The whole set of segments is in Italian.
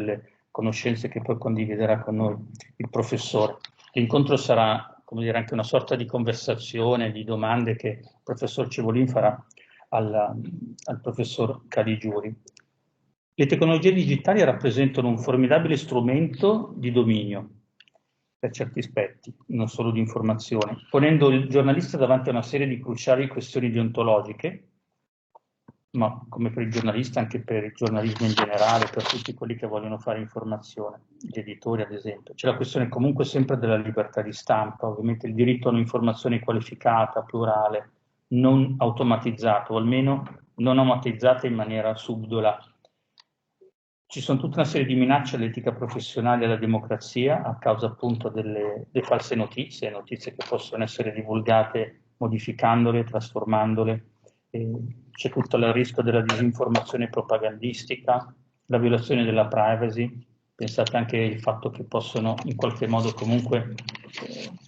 delle conoscenze che poi condividerà con noi il professore. L'incontro sarà, come dire, anche una sorta di conversazione, di domande che il professor Civolin farà al professor Caligiuri. Le tecnologie digitali rappresentano un formidabile strumento di dominio per certi aspetti, non solo di informazione, ponendo il giornalista davanti a una serie di cruciali questioni deontologiche, ma come per il giornalista anche per il giornalismo in generale, per tutti quelli che vogliono fare informazione, gli editori ad esempio. C'è la questione comunque sempre della libertà di stampa, ovviamente il diritto a un'informazione qualificata, plurale, non automatizzata, o almeno non automatizzata in maniera subdola. Ci sono tutta una serie di minacce all'etica professionale e alla democrazia a causa appunto delle false notizie, notizie che possono essere divulgate modificandole, trasformandole. C'è tutto il rischio della disinformazione propagandistica, la violazione della privacy. Pensate anche al fatto che possono in qualche modo comunque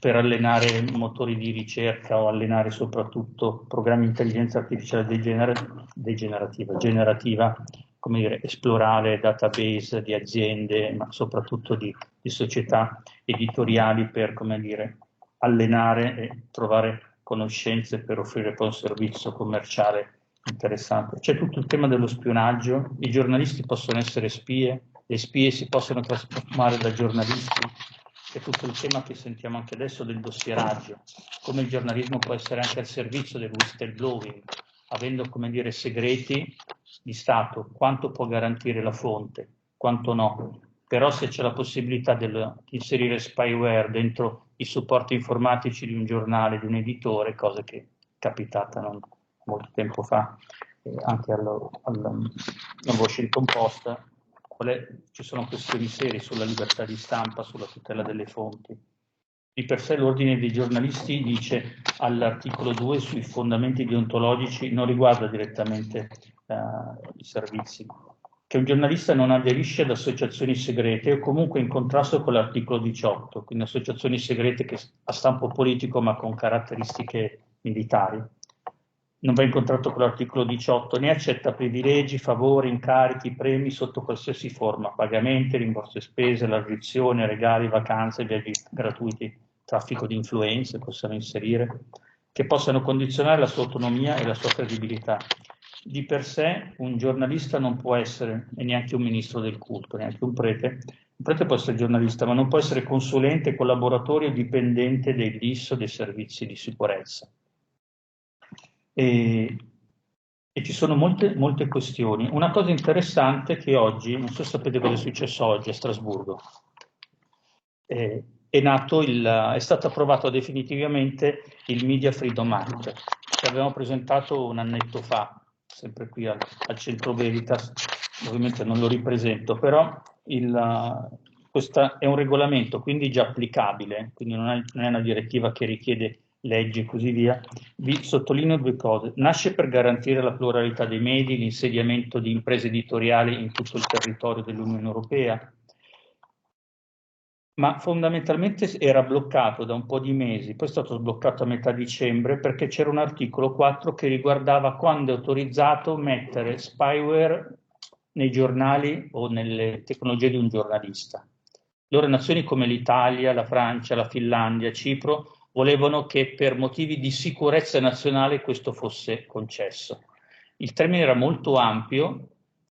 per allenare motori di ricerca o allenare soprattutto programmi di intelligenza artificiale generativa, come dire, esplorare database di aziende, ma soprattutto di società editoriali per, come dire, allenare e trovare conoscenze per offrire poi un servizio commerciale interessante. C'è tutto il tema dello spionaggio, i giornalisti possono essere spie, le spie si possono trasformare da giornalisti, c'è tutto il tema che sentiamo anche adesso del dossieraggio, come il giornalismo può essere anche al servizio del whistleblowing, avendo, come dire, segreti di Stato, quanto può garantire la fonte, quanto no. Però se c'è la possibilità di inserire spyware dentro i supporti informatici di un giornale, di un editore, cosa che è capitata non molto tempo fa, anche al Washington Post, ci sono questioni serie sulla libertà di stampa, sulla tutela delle fonti. Di per sé l'ordine dei giornalisti dice all'articolo 2 sui fondamenti deontologici, non riguarda direttamente i servizi, che un giornalista non aderisce ad associazioni segrete o comunque in contrasto con l'articolo 18, quindi associazioni segrete che a stampo politico ma con caratteristiche militari. Non va in contrasto con l'articolo 18, né accetta privilegi, favori, incarichi, premi sotto qualsiasi forma, pagamenti, rimborsi spese, largizione, regali, vacanze, viaggi gratuiti, traffico di influenze, possiamo inserire, che possano condizionare la sua autonomia e la sua credibilità. Di per sé un giornalista non può essere, e neanche un ministro del culto, neanche un prete può essere giornalista, ma non può essere consulente, collaboratore o dipendente dei DIS o dei servizi di sicurezza. E ci sono molte questioni. Una cosa interessante che oggi, non so se sapete cosa è successo oggi a Strasburgo, è stato approvato definitivamente il Media Freedom Act, che avevamo presentato un annetto fa, sempre qui al Centro Veritas, ovviamente non lo ripresento, però questo è un regolamento, quindi già applicabile, quindi non è una direttiva che richiede leggi e così via. Vi sottolineo due cose. Nasce per garantire la pluralità dei medi, l'insediamento di imprese editoriali in tutto il territorio dell'Unione Europea, ma fondamentalmente era bloccato da un po' di mesi, poi è stato sbloccato a metà dicembre perché c'era un articolo 4 che riguardava quando è autorizzato mettere spyware nei giornali o nelle tecnologie di un giornalista. Allora nazioni come l'Italia, la Francia, la Finlandia, Cipro volevano che per motivi di sicurezza nazionale questo fosse concesso. Il termine era molto ampio,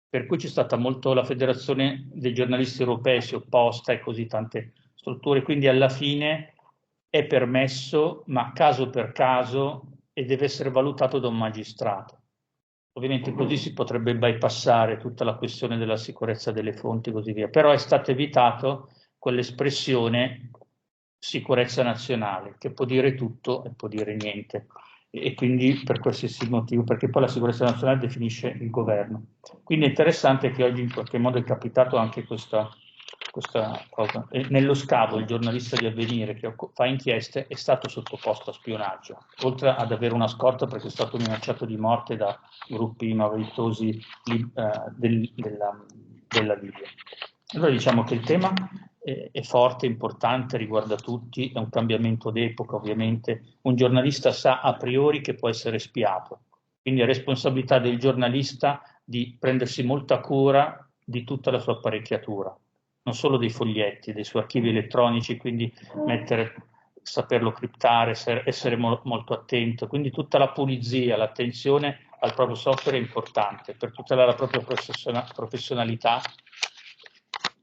per cui c'è stata molto la Federazione dei giornalisti europei si è opposta e così tante strutture, quindi alla fine è permesso, ma caso per caso, e deve essere valutato da un magistrato. Ovviamente così si potrebbe bypassare tutta la questione della sicurezza delle fonti e così via, però è stato evitato quell'espressione sicurezza nazionale, che può dire tutto e può dire niente. E quindi per qualsiasi motivo, perché poi la sicurezza nazionale definisce il governo. Quindi è interessante che oggi in qualche modo è capitato anche questa cosa. E nello scavo il giornalista di Avvenire che fa inchieste è stato sottoposto a spionaggio, oltre ad avere una scorta perché è stato minacciato di morte da gruppi malavitosi della Libia. Allora diciamo che il tema è forte, importante, riguarda tutti, è un cambiamento d'epoca ovviamente. Un giornalista sa a priori che può essere spiato, quindi è responsabilità del giornalista di prendersi molta cura di tutta la sua apparecchiatura, non solo dei foglietti, dei suoi archivi elettronici, quindi saperlo criptare, essere molto attento, quindi tutta la pulizia, l'attenzione al proprio software è importante per tutelare la propria professionalità,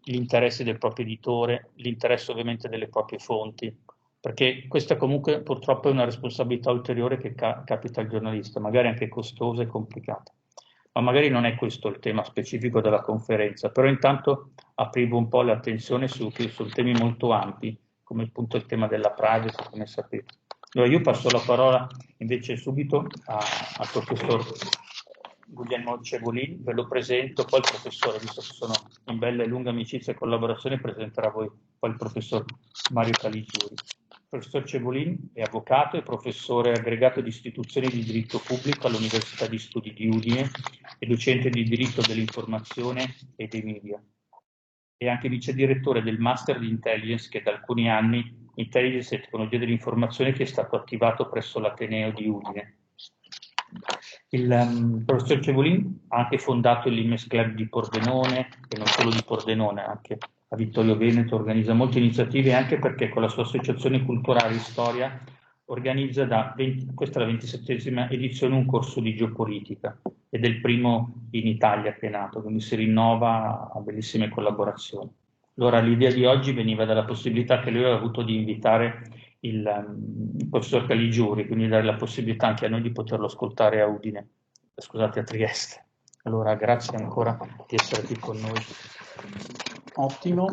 l'interesse del proprio editore, l'interesse ovviamente delle proprie fonti, perché questa comunque purtroppo è una responsabilità ulteriore che capita al giornalista, magari anche costosa e complicata. Ma magari non è questo il tema specifico della conferenza, però intanto aprivo un po' l'attenzione su temi molto ampi, come appunto il tema della privacy, come sapete. Allora io passo la parola invece subito al professor Guglielmo Cevolin, ve lo presento, poi il professore, visto che sono in bella e lunga amicizia e collaborazione, presenterà voi poi il professor Mario Caligiuri. Il professor Cevolin è avvocato e professore aggregato di istituzioni di diritto pubblico all'Università di Studi di Udine e docente di diritto dell'informazione e dei media. È anche vice direttore del Master di Intelligence che da alcuni anni Intelligence e Tecnologia dell'Informazione che è stato attivato presso l'Ateneo di Udine. Il professor Cevolin ha anche fondato l'Immes Club di Pordenone e non solo di Pordenone, anche a Vittorio Veneto, organizza molte iniziative anche perché con la sua associazione culturale Storia organizza questa è la 27esima edizione, un corso di geopolitica ed è il primo in Italia che è nato, quindi si rinnova a bellissime collaborazioni. Allora l'idea di oggi veniva dalla possibilità che lui aveva avuto di invitare il professor Caligiuri, quindi dare la possibilità anche a noi di poterlo ascoltare a Udine, scusate, a Trieste. Allora grazie ancora di essere qui con noi. Ottimo,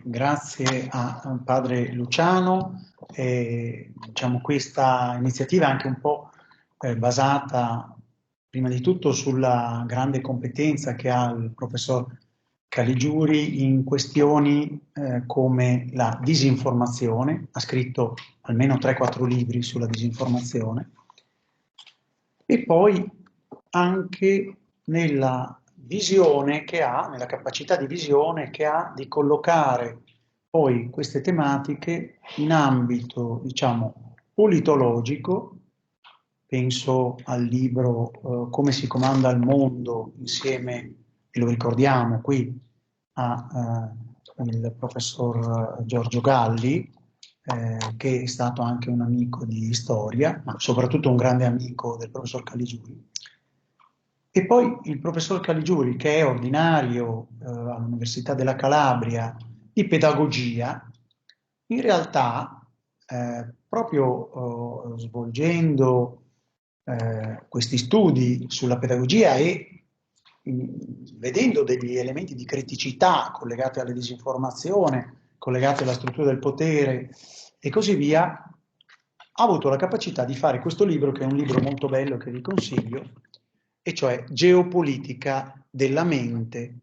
grazie a padre Luciano. Diciamo, questa iniziativa è anche un po' basata prima di tutto sulla grande competenza che ha il professor Caligiuri in questioni come la disinformazione, ha scritto almeno 3-4 libri sulla disinformazione, e poi anche nella visione che ha, nella capacità di visione che ha di collocare poi queste tematiche in ambito, diciamo, politologico. Penso al libro Come si comanda il mondo insieme, e lo ricordiamo qui, il professor Giorgio Galli, che è stato anche un amico di storia, ma soprattutto un grande amico del professor Caligiuri. E poi il professor Caligiuri, che è ordinario all'Università della Calabria di pedagogia, in realtà proprio svolgendo questi studi sulla pedagogia e vedendo degli elementi di criticità collegati alla disinformazione, collegati alla struttura del potere e così via, ha avuto la capacità di fare questo libro, che è un libro molto bello che vi consiglio, e cioè Geopolitica della mente,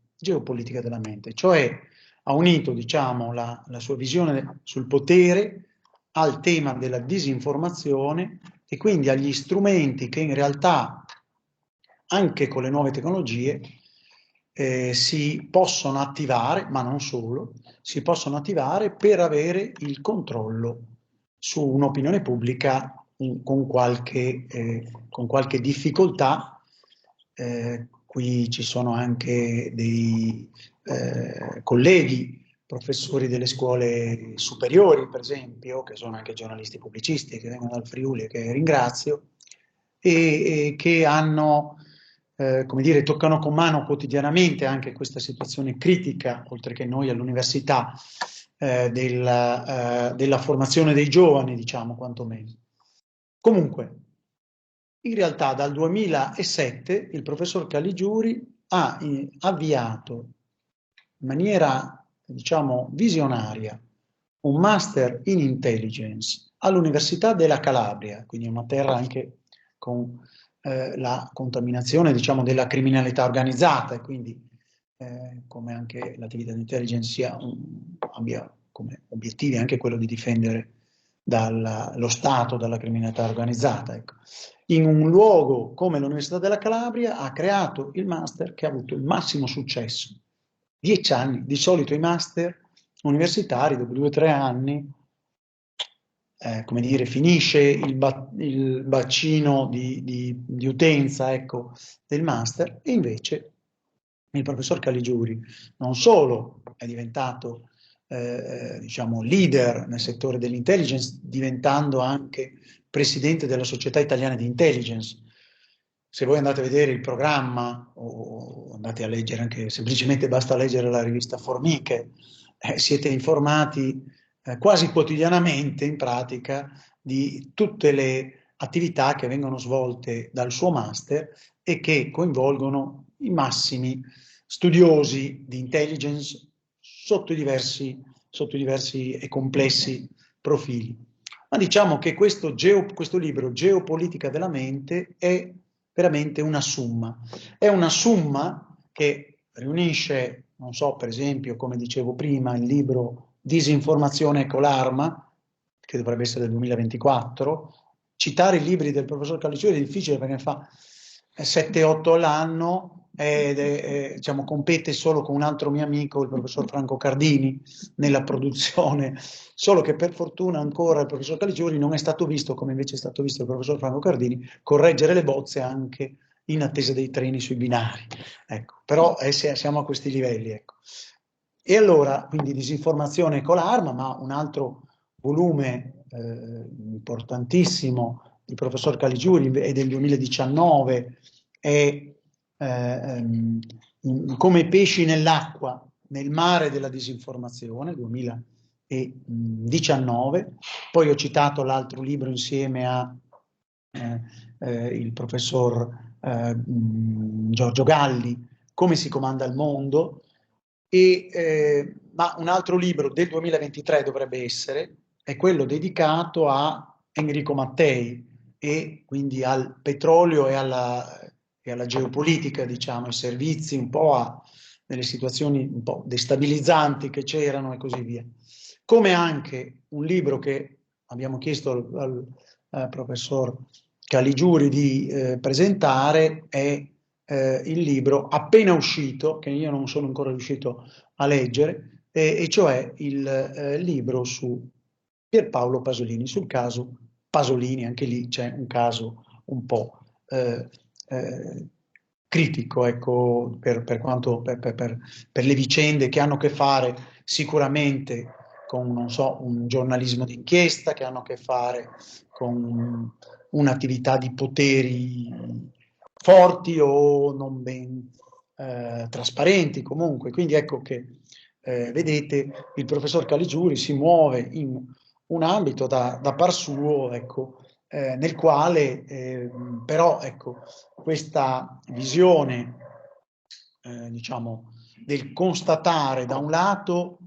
cioè ha unito, diciamo, la sua visione sul potere al tema della disinformazione e quindi agli strumenti che in realtà anche con le nuove tecnologie si possono attivare, ma non solo, si possono attivare per avere il controllo su un'opinione pubblica con qualche difficoltà. Qui ci sono anche dei colleghi, professori delle scuole superiori, per esempio, che sono anche giornalisti pubblicisti, che vengono dal Friuli e che ringrazio, e che hanno, come dire, toccano con mano quotidianamente anche questa situazione critica, oltre che noi all'università, della formazione dei giovani, diciamo, quantomeno. Comunque, in realtà dal 2007 il professor Caligiuri ha avviato in maniera, diciamo, visionaria un master in intelligence all'Università della Calabria, quindi una terra anche con la contaminazione, diciamo, della criminalità organizzata, e quindi come anche l'attività di intelligence abbia come obiettivi anche quello di difendere lo Stato dalla criminalità organizzata. Ecco. In un luogo come l'Università della Calabria ha creato il master che ha avuto il massimo successo. 10 anni, di solito i master universitari dopo 2 o 3 anni, come dire, finisce il bacino di utenza, ecco, del master, e invece il professor Caligiuri non solo è diventato diciamo leader nel settore dell'intelligence, diventando anche presidente della Società Italiana di Intelligence. Se voi andate a vedere il programma o andate a leggere anche, semplicemente basta leggere la rivista Formiche, siete informati quasi quotidianamente in pratica di tutte le attività che vengono svolte dal suo master e che coinvolgono i massimi studiosi di intelligence sotto diversi e complessi profili. Ma diciamo che questo libro, Geopolitica della mente, è veramente una somma. È una somma che riunisce, non so, per esempio, come dicevo prima, il libro Disinformazione con l'arma, che dovrebbe essere del 2024. Citare i libri del professor Caligiuri è difficile perché ne fa 7-8 all'anno, diciamo, compete solo con un altro mio amico, il professor Franco Cardini, nella produzione, solo che per fortuna ancora il professor Caligiuri non è stato visto, come invece è stato visto il professor Franco Cardini, correggere le bozze anche in attesa dei treni sui binari. Ecco, però siamo a questi livelli. Ecco. E allora, quindi disinformazione con l'arma, ma un altro volume importantissimo il professor Caligiuri è del 2019, è come pesci nell'acqua, nel mare della disinformazione, 2019. Poi ho citato l'altro libro insieme a il professor Giorgio Galli, Come si comanda il mondo, ma un altro libro del 2023 dovrebbe essere, è quello dedicato a Enrico Mattei e quindi al petrolio e alla geopolitica, diciamo, ai servizi, un po' nelle situazioni un po' destabilizzanti che c'erano e così via. Come anche un libro che abbiamo chiesto al professor Caligiuri di presentare è il libro appena uscito, che io non sono ancora riuscito a leggere, e cioè il libro su Pierpaolo Pasolini, sul caso Pasolini. Anche lì c'è un caso un po' critico, ecco, per le vicende che hanno a che fare sicuramente con, non so, un giornalismo d'inchiesta, che hanno a che fare con un'attività di poteri forti o non ben trasparenti comunque. Quindi ecco che vedete, il professor Caligiuri si muove in un ambito da par suo, ecco, nel quale però ecco, questa visione diciamo del constatare da un lato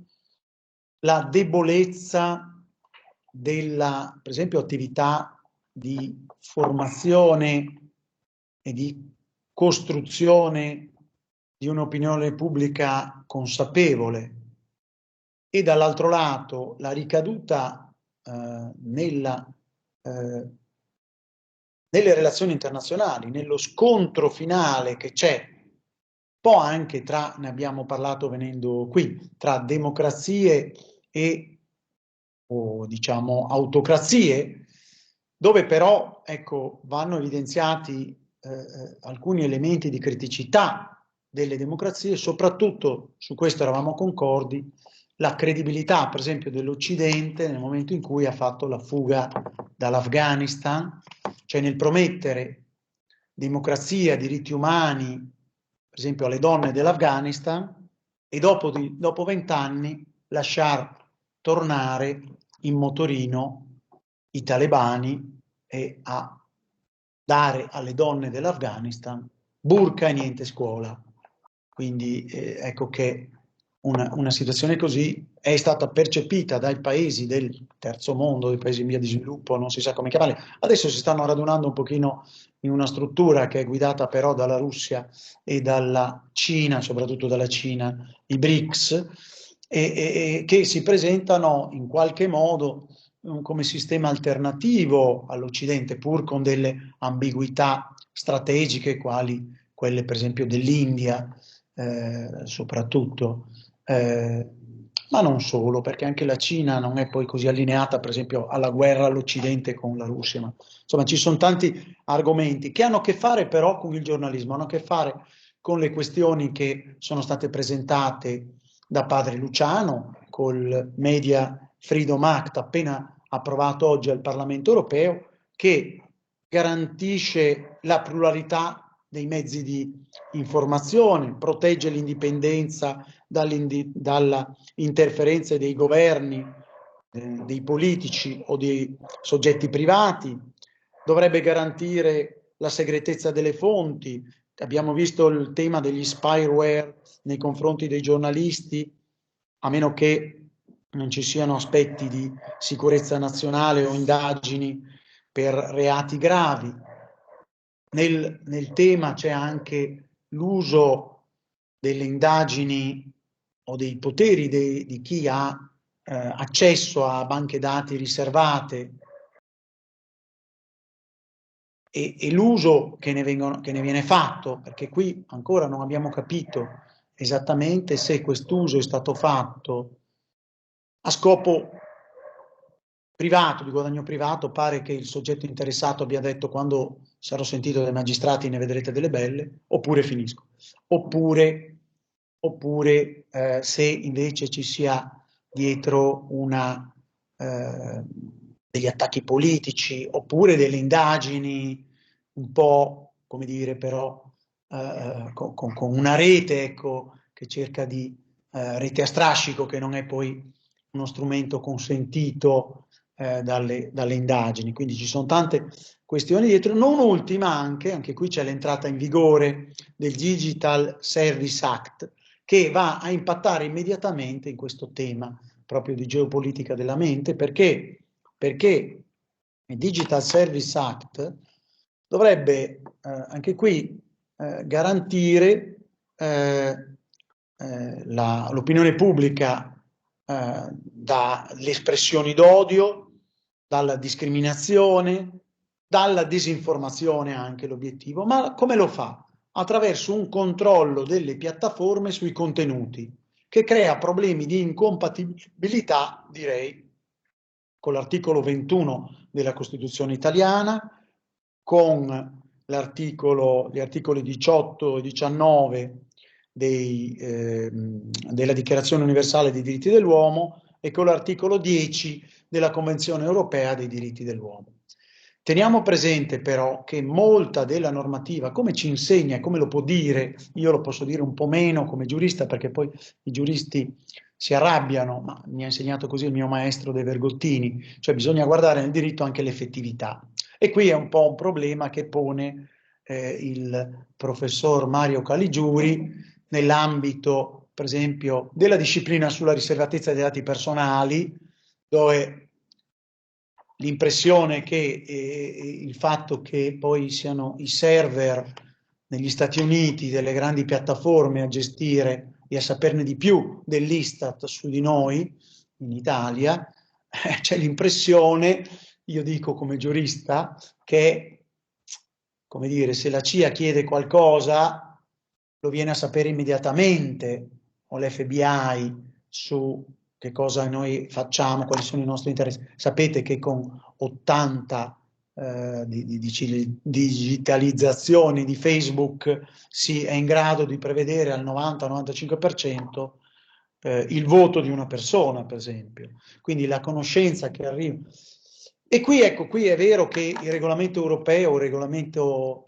la debolezza della, per esempio, attività di formazione e di costruzione di un'opinione pubblica consapevole, e dall'altro lato la ricaduta nelle relazioni internazionali, nello scontro finale che c'è, un po' anche tra, ne abbiamo parlato venendo qui, tra democrazie e o diciamo autocrazie, dove però ecco, vanno evidenziati alcuni elementi di criticità delle democrazie, soprattutto su questo eravamo concordi, la credibilità per esempio dell'Occidente nel momento in cui ha fatto la fuga dall'Afghanistan, cioè nel promettere democrazia, diritti umani, per esempio alle donne dell'Afghanistan, e dopo 20 anni lasciar tornare in motorino i talebani e a dare alle donne dell'Afghanistan burka e niente scuola. Quindi ecco che una situazione così è stata percepita dai paesi del terzo mondo, dei paesi in via di sviluppo, non si sa come chiamarli. Adesso si stanno radunando un pochino in una struttura che è guidata però dalla Russia e dalla Cina, soprattutto dalla Cina, i BRICS, e che si presentano in qualche modo come sistema alternativo all'Occidente, pur con delle ambiguità strategiche, quali quelle per esempio dell'India, soprattutto, ma non solo, perché anche la Cina non è poi così allineata, per esempio, alla guerra all'Occidente con la Russia. Ma, insomma, ci sono tanti argomenti che hanno a che fare però con il giornalismo, hanno a che fare con le questioni che sono state presentate da padre Luciano, col Media Freedom Act appena approvato oggi al Parlamento europeo, che garantisce la pluralità dei mezzi di informazione, protegge l'indipendenza dalla interferenza dei governi, dei politici o dei soggetti privati, dovrebbe garantire la segretezza delle fonti. Abbiamo visto il tema degli spyware nei confronti dei giornalisti, a meno che non ci siano aspetti di sicurezza nazionale o indagini per reati gravi. Nel tema c'è anche l'uso delle indagini o dei poteri di chi ha accesso a banche dati riservate e l'uso che ne viene fatto, perché qui ancora non abbiamo capito esattamente se quest'uso è stato fatto a scopo privato, di guadagno privato. Pare che il soggetto interessato abbia detto: quando sarò sentito dai magistrati ne vedrete delle belle, oppure finisco. Oppure se invece ci sia dietro degli attacchi politici, oppure delle indagini un po', come dire, però con una rete, ecco, che cerca di rete a strascico, che non è poi uno strumento consentito dalle indagini. Quindi ci sono tante questioni dietro, non ultima anche qui c'è l'entrata in vigore del Digital Service Act, che va a impattare immediatamente in questo tema proprio di geopolitica della mente, perché il Digital Service Act dovrebbe anche qui garantire l'opinione pubblica dalle espressioni d'odio, dalla discriminazione, dalla disinformazione, anche l'obiettivo. Ma come lo fa? Attraverso un controllo delle piattaforme sui contenuti, che crea problemi di incompatibilità, direi, con l'articolo 21 della Costituzione italiana, con gli articoli 18 e 19 della Dichiarazione universale dei diritti dell'uomo e con l'articolo 10 della Convenzione europea dei diritti dell'uomo. Teniamo presente però che molta della normativa, come ci insegna e come lo può dire, io lo posso dire un po' meno come giurista, perché poi i giuristi si arrabbiano, ma mi ha insegnato così il mio maestro De Vergottini, cioè bisogna guardare nel diritto anche l'effettività. E qui è un po' un problema che pone il professor Mario Caligiuri nell'ambito, per esempio, della disciplina sulla riservatezza dei dati personali, dove l'impressione che il fatto che poi siano i server negli Stati Uniti delle grandi piattaforme a gestire e a saperne di più dell'Istat su di noi in Italia, c'è l'impressione, io dico come giurista, che, come dire, se la CIA chiede qualcosa lo viene a sapere immediatamente, o l'FBI, su che cosa noi facciamo, quali sono i nostri interessi. Sapete che con 80 digitalizzazioni di Facebook si è in grado di prevedere al 90-95% il voto di una persona, per esempio. Quindi la conoscenza che arriva. E qui, ecco, qui è vero che il regolamento europeo, il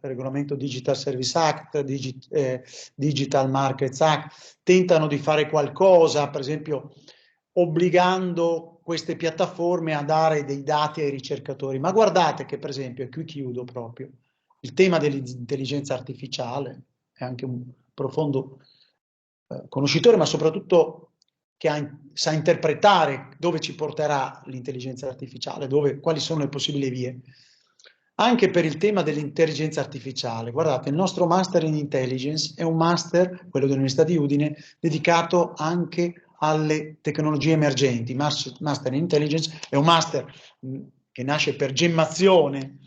regolamento Digital Service Act, Digital Markets Act, tentano di fare qualcosa, per esempio obbligando queste piattaforme a dare dei dati ai ricercatori. Ma guardate che, per esempio, e qui chiudo proprio, il tema dell'intelligenza artificiale è anche un profondo conoscitore, ma soprattutto che sa interpretare dove ci porterà l'intelligenza artificiale, quali sono le possibili vie. Anche per il tema dell'intelligenza artificiale, guardate, il nostro Master in Intelligence è un master, quello dell'Università di Udine, dedicato anche alle tecnologie emergenti. Master in Intelligence è un master che nasce per gemmazione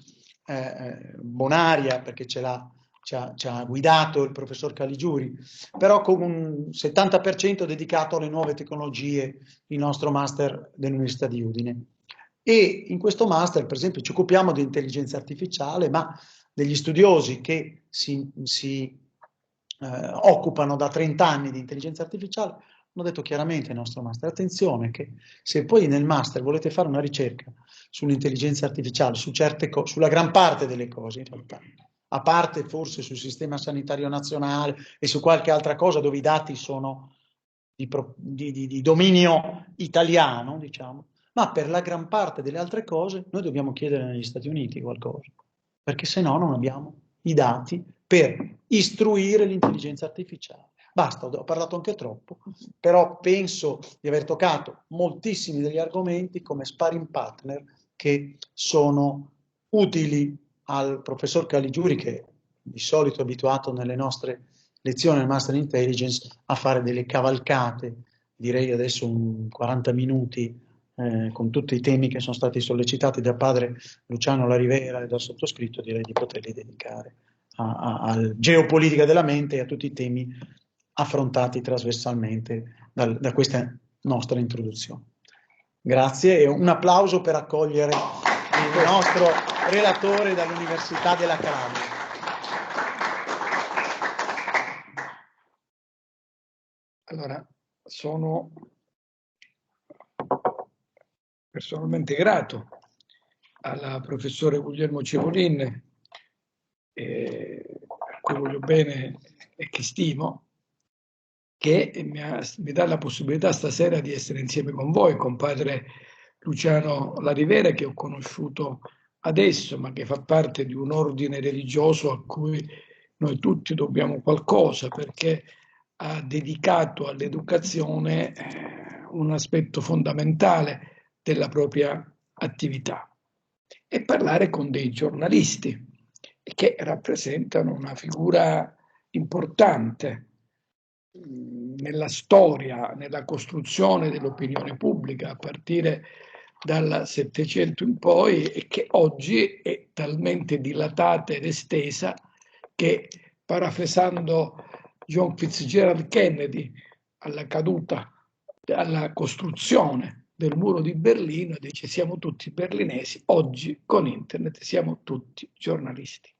bonaria, perché ci ha guidato il professor Caligiuri, però con un 70% dedicato alle nuove tecnologie, il nostro master dell'Università di Udine. E in questo master, per esempio, ci occupiamo di intelligenza artificiale, ma degli studiosi che si occupano da 30 anni di intelligenza artificiale, hanno detto chiaramente al nostro master, attenzione che se poi nel master volete fare una ricerca sull'intelligenza artificiale, su certe cose, sulla gran parte delle cose in realtà, a parte forse sul sistema sanitario nazionale e su qualche altra cosa dove i dati sono di dominio italiano, diciamo, ma per la gran parte delle altre cose noi dobbiamo chiedere negli Stati Uniti qualcosa, perché se no non abbiamo i dati per istruire l'intelligenza artificiale. Basta, ho parlato anche troppo, però penso di aver toccato moltissimi degli argomenti come sparring partner che sono utili al professor Caligiuri, che di solito è abituato nelle nostre lezioni al Master Intelligence a fare delle cavalcate, direi adesso un 40 minuti, con tutti i temi che sono stati sollecitati da padre Luciano Larivera e dal sottoscritto, direi di poterli dedicare alla geopolitica della mente e a tutti i temi affrontati trasversalmente da questa nostra introduzione. Grazie e un applauso per accogliere il nostro relatore dall'Università della Calabria. Allora, sono personalmente grato alla professore Guglielmo Cipollin, a cui voglio bene e che stimo, che mi dà la possibilità stasera di essere insieme con voi, con padre Luciano Larivera, che ho conosciuto adesso, ma che fa parte di un ordine religioso a cui noi tutti dobbiamo qualcosa, perché ha dedicato all'educazione un aspetto fondamentale della propria attività, e parlare con dei giornalisti che rappresentano una figura importante nella storia, nella costruzione dell'opinione pubblica a partire dal Settecento in poi, e che oggi è talmente dilatata ed estesa che, parafrasando John Fitzgerald Kennedy alla caduta, alla costruzione del muro di Berlino, dice: siamo tutti berlinesi, oggi con internet siamo tutti giornalisti.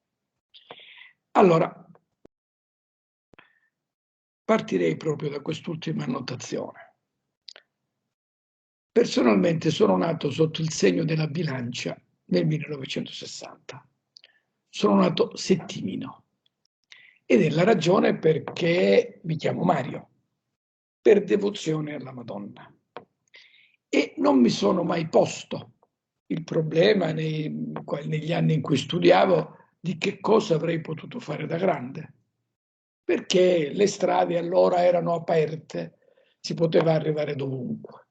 Allora, partirei proprio da quest'ultima annotazione. Personalmente sono nato sotto il segno della bilancia nel 1960. Sono nato settimino ed è la ragione perché mi chiamo Mario, per devozione alla Madonna. E non mi sono mai posto il problema negli anni in cui studiavo di che cosa avrei potuto fare da grande, perché le strade allora erano aperte, si poteva arrivare dovunque.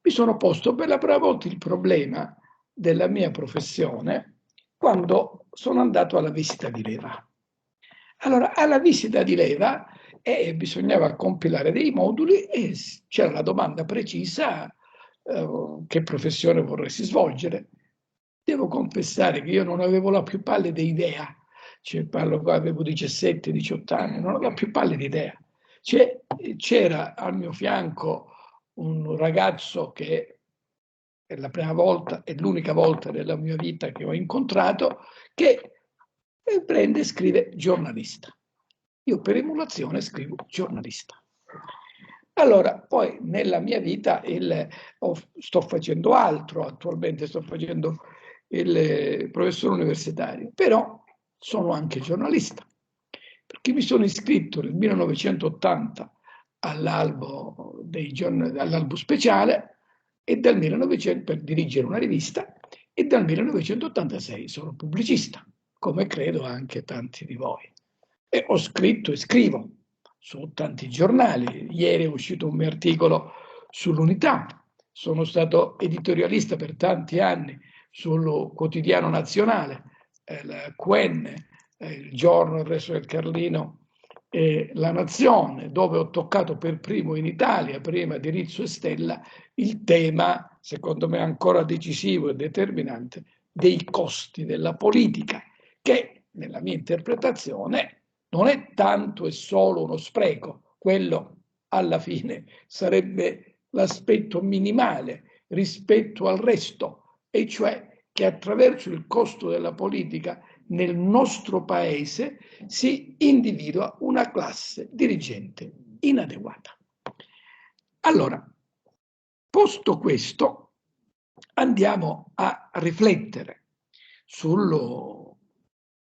Mi sono posto per la prima volta il problema della mia professione quando sono andato alla visita di leva. Allora, alla visita di leva bisognava compilare dei moduli e c'era la domanda precisa: che professione vorresti svolgere? Devo confessare che io non avevo la più pallida idea. Avevo 17-18 anni, non avevo la più pallida idea. C'era al mio fianco un ragazzo che è la prima volta e l'unica volta nella mia vita che ho incontrato, che prende e scrive giornalista. Io per emulazione scrivo giornalista. Allora, poi nella mia vita sto facendo altro, attualmente sto facendo il professore universitario, però sono anche giornalista, perché mi sono iscritto nel 1980 all'albo speciale e dal 1900 per dirigere una rivista, e dal 1986 sono pubblicista, come credo anche tanti di voi. E ho scritto e scrivo su tanti giornali. Ieri è uscito un mio articolo sull'Unità. Sono stato editorialista per tanti anni sul Quotidiano Nazionale, il QN, il Giorno, il Resto del Carlino e La Nazione, dove ho toccato per primo in Italia, prima di Rizzo e Stella, il tema, secondo me ancora decisivo e determinante, dei costi della politica, che nella mia interpretazione non è tanto e solo uno spreco, quello alla fine sarebbe l'aspetto minimale rispetto al resto, e cioè che attraverso il costo della politica nel nostro paese si individua una classe dirigente inadeguata. Allora, posto questo, andiamo a riflettere sul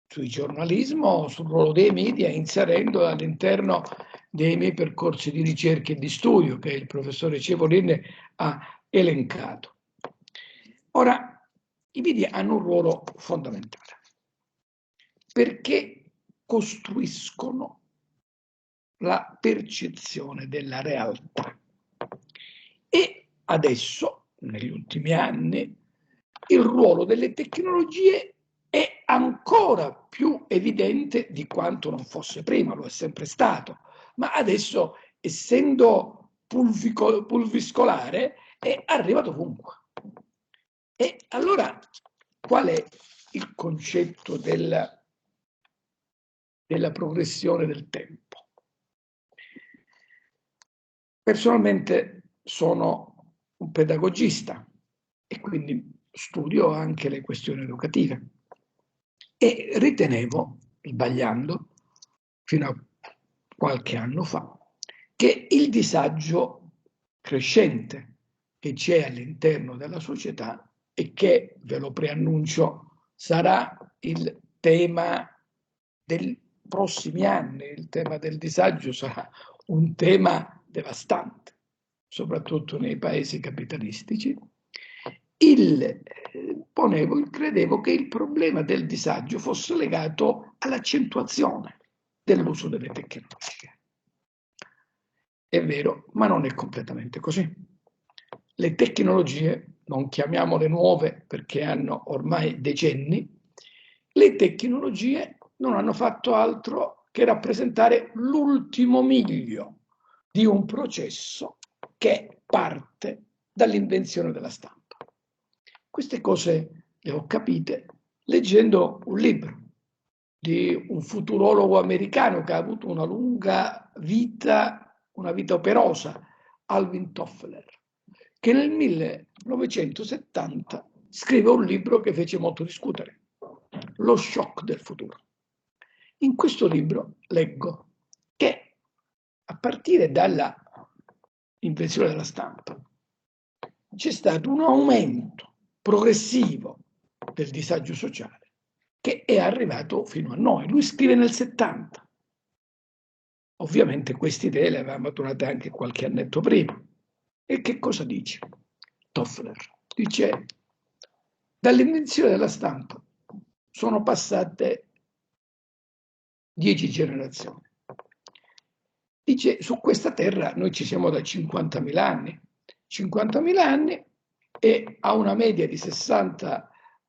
giornalismo, sul ruolo dei media, inserendo all'interno dei miei percorsi di ricerca e di studio che il professore Cevolin ha elencato. Ora, i media hanno un ruolo fondamentale perché costruiscono la percezione della realtà. E adesso, negli ultimi anni, il ruolo delle tecnologie è ancora più evidente di quanto non fosse prima, lo è sempre stato, ma adesso, essendo pulviscolare, è arrivato ovunque. E allora, qual è il concetto della progressione del tempo? Personalmente sono un pedagogista e quindi studio anche le questioni educative e ritenevo, sbagliando, fino a qualche anno fa, che il disagio crescente che c'è all'interno della società e che, ve lo preannuncio, sarà il tema dei prossimi anni, il tema del disagio sarà un tema devastante, soprattutto nei paesi capitalistici. Credevo che il problema del disagio fosse legato all'accentuazione dell'uso delle tecnologie. È vero, ma non è completamente così. Le tecnologie, non chiamiamole nuove perché hanno ormai decenni, le tecnologie non hanno fatto altro che rappresentare l'ultimo miglio di un processo che parte dall'invenzione della stampa. Queste cose le ho capite leggendo un libro di un futurologo americano che ha avuto una lunga vita, una vita operosa, Alvin Toffler, che nel 1970 scrive un libro che fece molto discutere, Lo shock del futuro. In questo libro leggo che a partire dalla invenzione della stampa c'è stato un aumento progressivo del disagio sociale che è arrivato fino a noi. Lui scrive nel 70. Ovviamente queste idee le aveva maturate anche qualche annetto prima. E che cosa dice Toffler? Dice, dall'invenzione della stampa sono passate 10 generazioni. Dice, su questa terra noi ci siamo da 50.000 anni. 50.000 anni e a una media di 60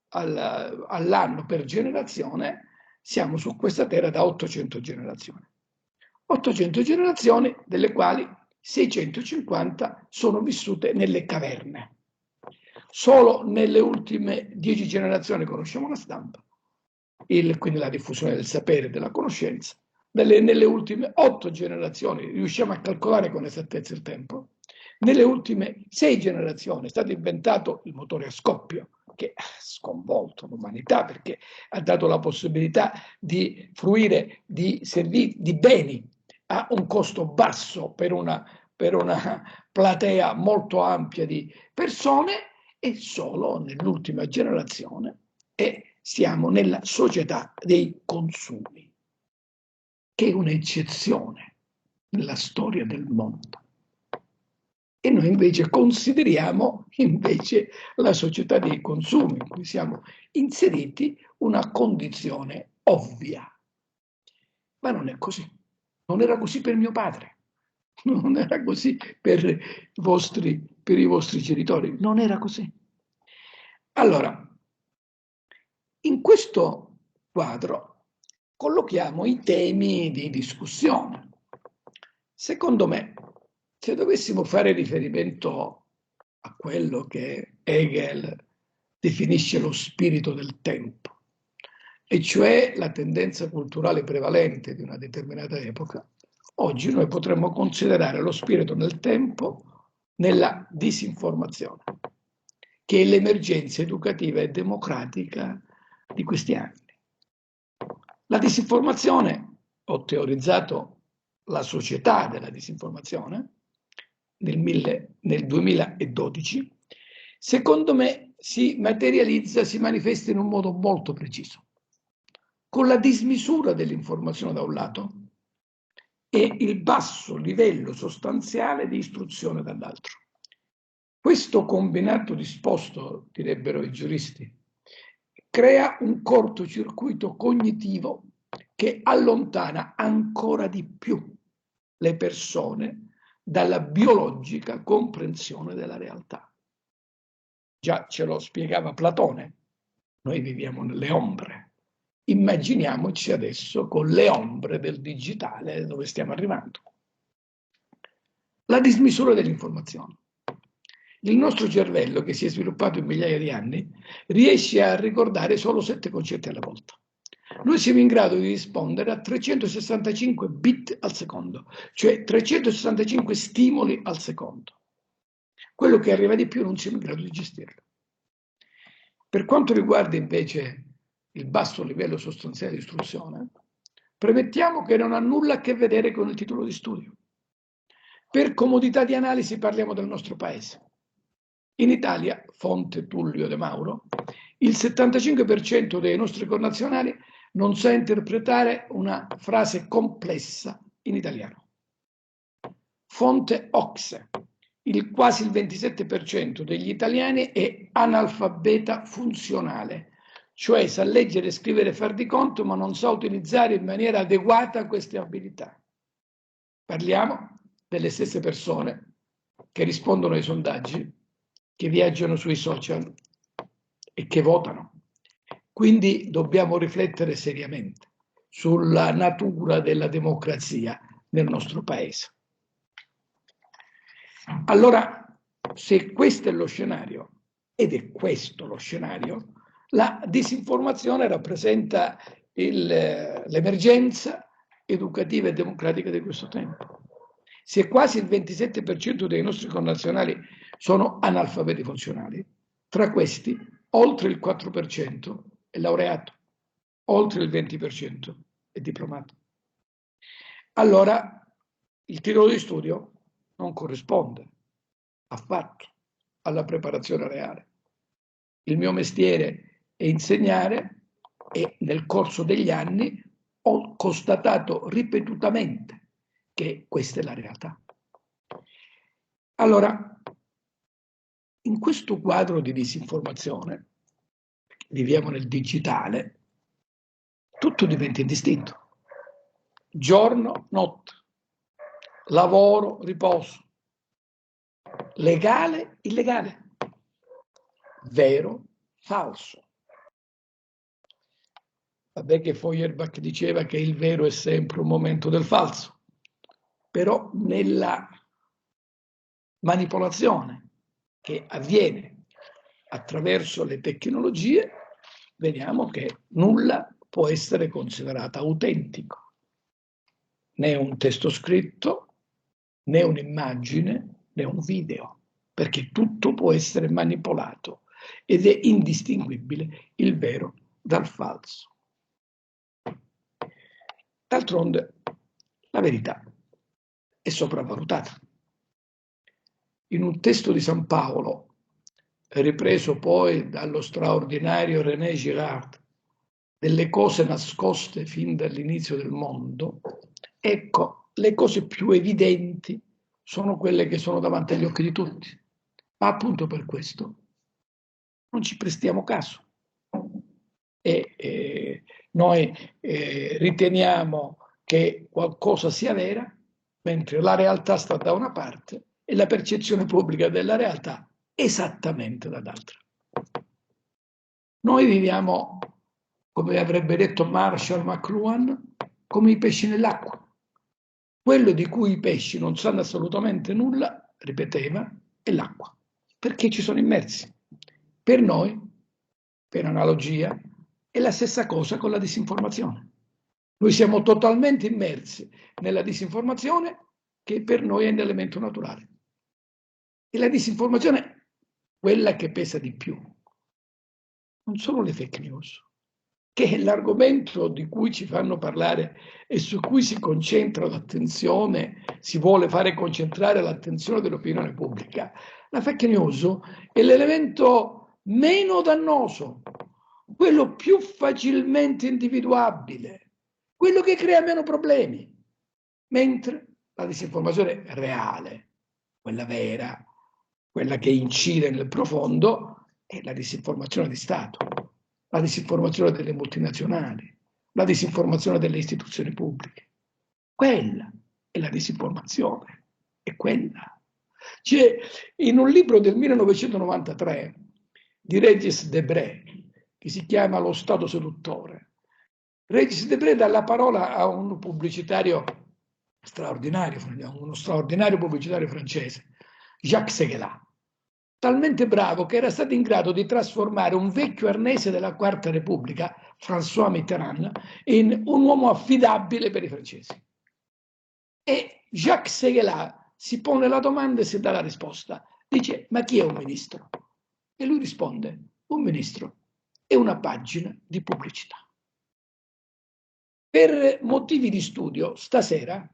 all'anno per generazione, siamo su questa terra da 800 generazioni. 800 generazioni, delle quali 650 sono vissute nelle caverne. Solo nelle ultime 10 generazioni conosciamo la stampa, quindi la diffusione del sapere e della conoscenza. Nelle ultime 8 generazioni riusciamo a calcolare con esattezza il tempo. Nelle ultime 6 generazioni è stato inventato il motore a scoppio, che ha sconvolto l'umanità perché ha dato la possibilità di fruire di beni a un costo basso per una platea molto ampia di persone, e solo nell'ultima generazione siamo nella società dei consumi, che è un'eccezione nella storia del mondo. E noi invece consideriamo la società dei consumi, in cui siamo inseriti, una condizione ovvia. Ma non è così. Non era così per mio padre, non era così per i vostri genitori, non era così. Allora, in questo quadro collochiamo i temi di discussione. Secondo me, se dovessimo fare riferimento a quello che Hegel definisce lo spirito del tempo, e cioè la tendenza culturale prevalente di una determinata epoca, oggi noi potremmo considerare lo spirito del tempo nella disinformazione, che è l'emergenza educativa e democratica di questi anni. La disinformazione, ho teorizzato la società della disinformazione nel 2012, secondo me si materializza, si manifesta in un modo molto preciso, con la dismisura dell'informazione da un lato e il basso livello sostanziale di istruzione dall'altro. Questo combinato disposto, direbbero i giuristi, crea un cortocircuito cognitivo che allontana ancora di più le persone dalla biologica comprensione della realtà. Già ce lo spiegava Platone, noi viviamo nelle ombre. Immaginiamoci adesso con le ombre del digitale dove stiamo arrivando. La dismisura dell'informazione. Il nostro cervello, che si è sviluppato in migliaia di anni, riesce a ricordare solo 7 concetti alla volta. Noi siamo in grado di rispondere a 365 bit al secondo, cioè 365 stimoli al secondo. Quello che arriva di più non siamo in grado di gestirlo. Per quanto riguarda invece il basso livello sostanziale di istruzione, premettiamo che non ha nulla a che vedere con il titolo di studio. Per comodità di analisi parliamo del nostro paese. In Italia, fonte Tullio De Mauro, il 75% dei nostri connazionali non sa interpretare una frase complessa in italiano. Fonte Ocse, quasi il 27% degli italiani è analfabeta funzionale, cioè sa leggere, scrivere e far di conto, ma non sa utilizzare in maniera adeguata queste abilità. Parliamo delle stesse persone che rispondono ai sondaggi, che viaggiano sui social e che votano. Quindi dobbiamo riflettere seriamente sulla natura della democrazia nel nostro paese. Allora, se questo è lo scenario, ed è questo lo scenario, la disinformazione rappresenta l'emergenza educativa e democratica di questo tempo. Se quasi il 27% dei nostri connazionali sono analfabeti funzionali, tra questi oltre il 4% è laureato, oltre il 20% è diplomato. Allora il titolo di studio non corrisponde affatto alla preparazione reale. Il mio mestiere è insegnare e nel corso degli anni ho constatato ripetutamente che questa è la realtà. Allora, in questo quadro di disinformazione, viviamo nel digitale, tutto diventa indistinto. Giorno, notte, lavoro, riposo, legale, illegale, vero, falso. Vabbè che Feuerbach diceva che il vero è sempre un momento del falso, però nella manipolazione che avviene attraverso le tecnologie, vediamo che nulla può essere considerato autentico, né un testo scritto, né un'immagine, né un video, perché tutto può essere manipolato ed è indistinguibile il vero dal falso. D'altronde, la verità è sopravvalutata. In un testo di San Paolo, ripreso poi dallo straordinario René Girard, delle cose nascoste fin dall'inizio del mondo, ecco, le cose più evidenti sono quelle che sono davanti agli occhi di tutti. Ma appunto per questo non ci prestiamo caso. E noi riteniamo che qualcosa sia vera, mentre la realtà sta da una parte e la percezione pubblica della realtà esattamente dall'altra. Noi viviamo, come avrebbe detto Marshall McLuhan, come i pesci nell'acqua. Quello di cui i pesci non sanno assolutamente nulla, ripeteva, è l'acqua, perché ci sono immersi. Per noi, per analogia, è la stessa cosa con la disinformazione. Noi siamo totalmente immersi nella disinformazione che per noi è un elemento naturale. E la disinformazione, quella che pesa di più, non sono le fake news, che è l'argomento di cui ci fanno parlare e su cui si concentra l'attenzione, si vuole fare concentrare l'attenzione dell'opinione pubblica. La fake news è l'elemento meno dannoso, quello più facilmente individuabile, quello che crea meno problemi, mentre la disinformazione reale, quella vera, quella che incide nel profondo, è la disinformazione di Stato, la disinformazione delle multinazionali, la disinformazione delle istituzioni pubbliche. Quella è la disinformazione, è quella. C'è in un libro del 1993 di Regis Debray, che si chiama Lo Stato seduttore, Regis Debray dà la parola a un pubblicitario straordinario, uno straordinario pubblicitario francese, Jacques Seguela, talmente bravo che era stato in grado di trasformare un vecchio arnese della Quarta Repubblica, François Mitterrand, in un uomo affidabile per i francesi. E Jacques Seguela si pone la domanda e si dà la risposta. Dice, ma chi è un ministro? E lui risponde, un ministro è una pagina di pubblicità. Per motivi di studio, stasera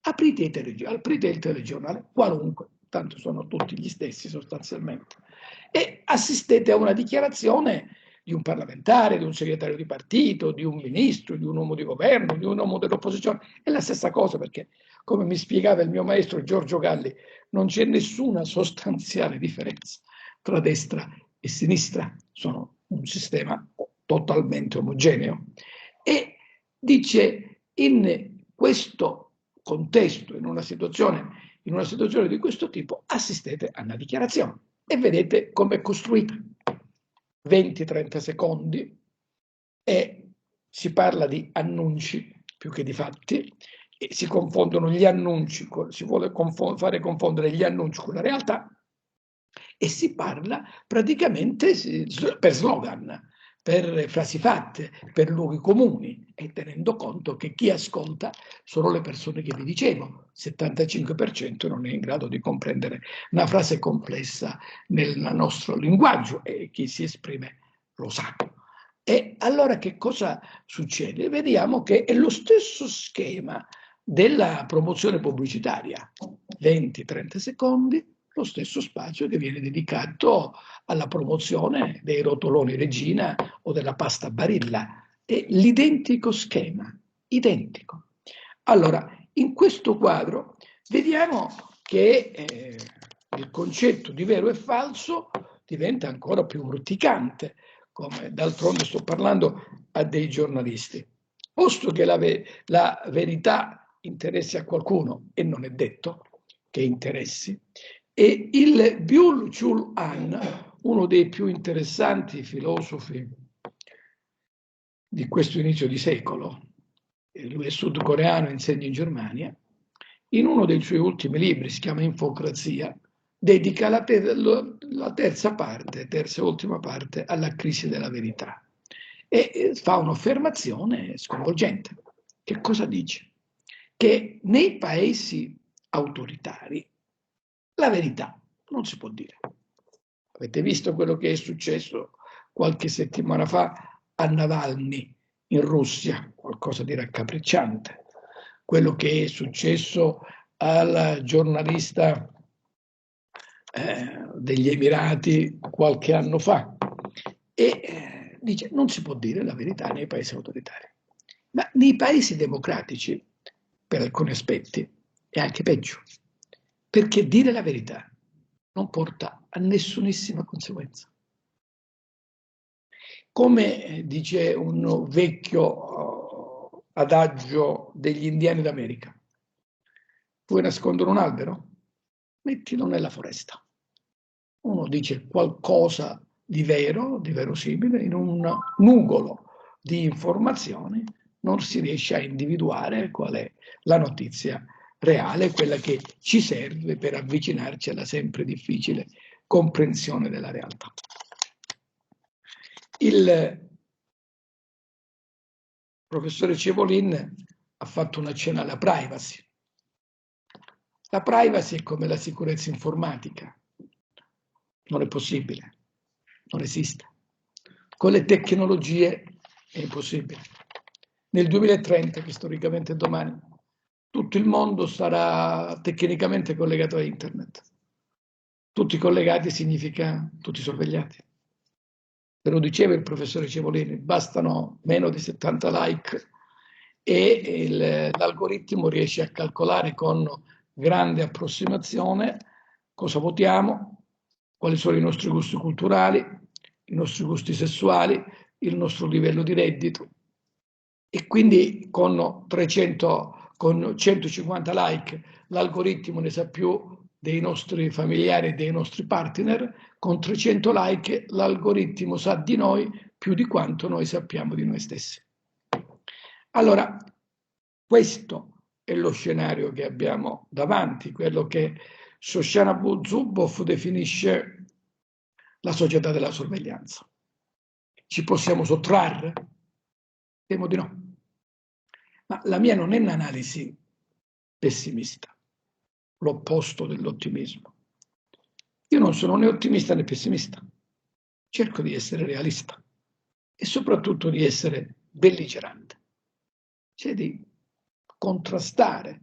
aprite il telegiornale, qualunque, tanto sono tutti gli stessi sostanzialmente, e assistete a una dichiarazione di un parlamentare, di un segretario di partito, di un ministro, di un uomo di governo, di un uomo dell'opposizione. È la stessa cosa perché, come mi spiegava il mio maestro Giorgio Galli, non c'è nessuna sostanziale differenza tra destra e sinistra, sono un sistema totalmente omogeneo. E dice, in questo contesto, in una situazione di questo tipo, assistete a una dichiarazione e vedete come è costruita. 20-30 secondi e si parla di annunci più che di fatti e si confondono gli annunci, si vuole fare confondere gli annunci con la realtà e si parla praticamente per slogan, per frasi fatte, per luoghi comuni e tenendo conto che chi ascolta sono le persone che vi dicevo, 75% non è in grado di comprendere una frase complessa nel nostro linguaggio e chi si esprime lo sa. E allora che cosa succede? Vediamo che è lo stesso schema della promozione pubblicitaria, 20-30 secondi, lo stesso spazio che viene dedicato alla promozione dei rotoloni Regina o della pasta Barilla. È l'identico schema, identico. Allora, in questo quadro vediamo che il concetto di vero e falso diventa ancora più urticante, come d'altronde sto parlando a dei giornalisti. Posto che la verità interessi a qualcuno, e non è detto che interessi, e il Byul-Chul Han, uno dei più interessanti filosofi di questo inizio di secolo, lui è sudcoreano e insegna in Germania, in uno dei suoi ultimi libri, si chiama Infocrazia, dedica la terza e ultima parte alla crisi della verità e fa un'affermazione sconvolgente. Che cosa dice? Che nei paesi autoritari la verità non si può dire. Avete visto quello che è successo qualche settimana fa a Navalny in Russia, qualcosa di raccapricciante. Quello che è successo al giornalista degli Emirati qualche anno fa. E dice, non si può dire la verità nei paesi autoritari. Ma nei paesi democratici, per alcuni aspetti, è anche peggio. Perché dire la verità non porta a nessunissima conseguenza. Come dice un vecchio adagio degli indiani d'America, vuoi nascondere un albero? Mettilo nella foresta. Uno dice qualcosa di vero, di verosimile, in un nugolo di informazioni non si riesce a individuare qual è la notizia reale, quella che ci serve per avvicinarci alla sempre difficile comprensione della realtà. Il professore Cevolin ha fatto una accenno alla privacy. La privacy è come la sicurezza informatica. Non è possibile, non esiste. Con le tecnologie È impossibile. Nel 2030, che storicamente è domani, tutto il mondo sarà tecnicamente collegato a internet. Tutti collegati significa tutti sorvegliati. Ve lo diceva il professore Cevolini, bastano meno di 70 like e l'algoritmo riesce a calcolare con grande approssimazione cosa votiamo, quali sono i nostri gusti culturali, i nostri gusti sessuali, il nostro livello di reddito. E quindi con 150 like l'algoritmo ne sa più dei nostri familiari e dei nostri partner, con 300 like l'algoritmo sa di noi più di quanto noi sappiamo di noi stessi. Allora, questo è lo scenario che abbiamo davanti, quello che Shoshana Zuboff definisce la società della sorveglianza. Ci possiamo sottrarre? Temo di no. Ma la mia non è un'analisi pessimista, l'opposto dell'ottimismo. Io non sono né ottimista né pessimista, cerco di essere realista e soprattutto di essere belligerante, cioè di contrastare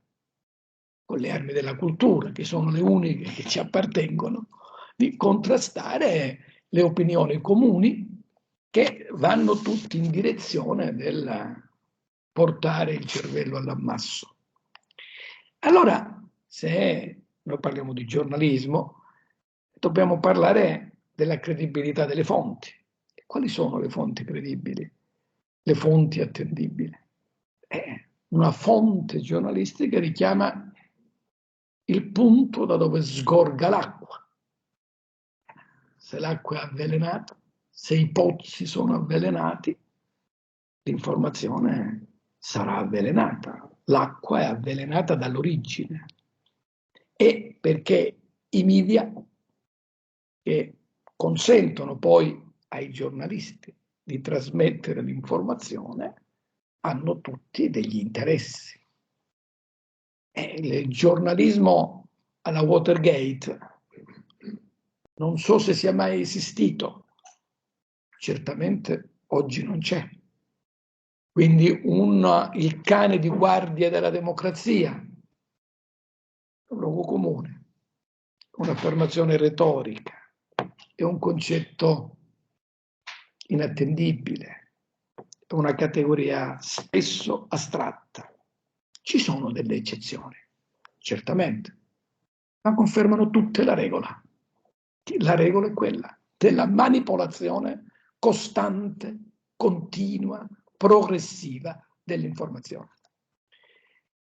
con le armi della cultura, che sono le uniche che ci appartengono, di contrastare le opinioni comuni che vanno tutti in direzione del portare il cervello all'ammasso. Allora, se noi parliamo di giornalismo, dobbiamo parlare della credibilità delle fonti. E quali sono le fonti credibili? Le fonti attendibili? Una fonte giornalistica richiama il punto da dove sgorga l'acqua. Se l'acqua è avvelenata, se i pozzi sono avvelenati, l'informazione sarà avvelenata. L'acqua è avvelenata dall'origine. E perché i media, che consentono poi ai giornalisti di trasmettere l'informazione, hanno tutti degli interessi. Il giornalismo alla Watergate non so se sia mai esistito, certamente oggi non c'è. Quindi il cane di guardia della democrazia è un luogo comune, un'affermazione retorica, è un concetto inattendibile, è una categoria spesso astratta. Ci sono delle eccezioni, certamente, ma confermano tutte la regola. La regola è quella della manipolazione costante, continua, progressiva dell'informazione.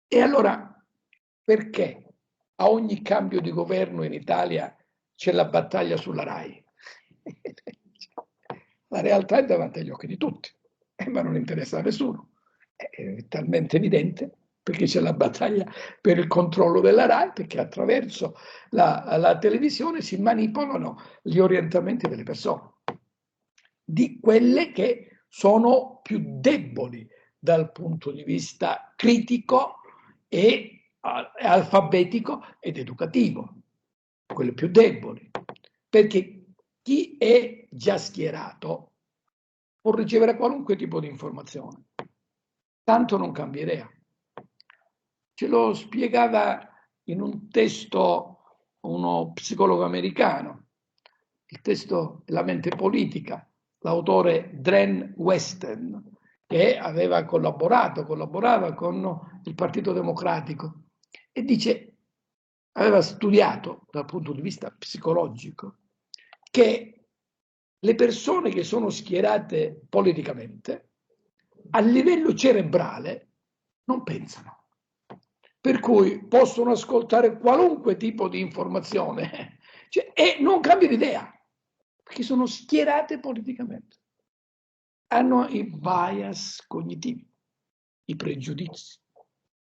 E allora, perché a ogni cambio di governo in Italia c'è la battaglia sulla RAI? La realtà è davanti agli occhi di tutti, ma non interessa a nessuno. È talmente evidente perché c'è la battaglia per il controllo della RAI, perché attraverso la televisione si manipolano gli orientamenti delle persone, di quelle che sono più deboli dal punto di vista critico e alfabetico ed educativo, quelle più deboli, perché chi è già schierato può ricevere qualunque tipo di informazione, tanto non cambia idea. Ce lo spiegava in un testo uno psicologo americano, il testo La mente politica, l'autore Dren Weston, che collaborava con il Partito Democratico e dice, aveva studiato dal punto di vista psicologico che le persone che sono schierate politicamente a livello cerebrale non pensano. Per cui possono ascoltare qualunque tipo di informazione e non cambiano idea, perché sono schierate politicamente. Hanno i bias cognitivi, i pregiudizi.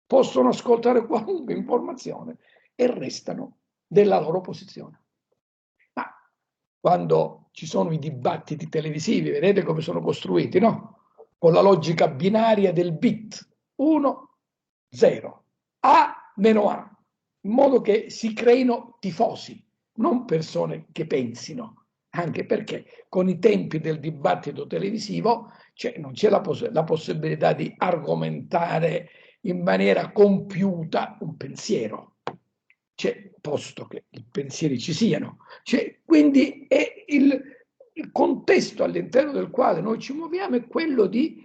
Possono ascoltare qualunque informazione e restano della loro posizione. Ma quando ci sono i dibattiti televisivi, vedete come sono costruiti, no? Con la logica binaria del bit, 1, 0. A meno A, in modo che si creino tifosi, non persone che pensino, anche perché con i tempi del dibattito televisivo non c'è la possibilità di argomentare in maniera compiuta un pensiero, posto che i pensieri ci siano. Quindi è il contesto all'interno del quale noi ci muoviamo è quello di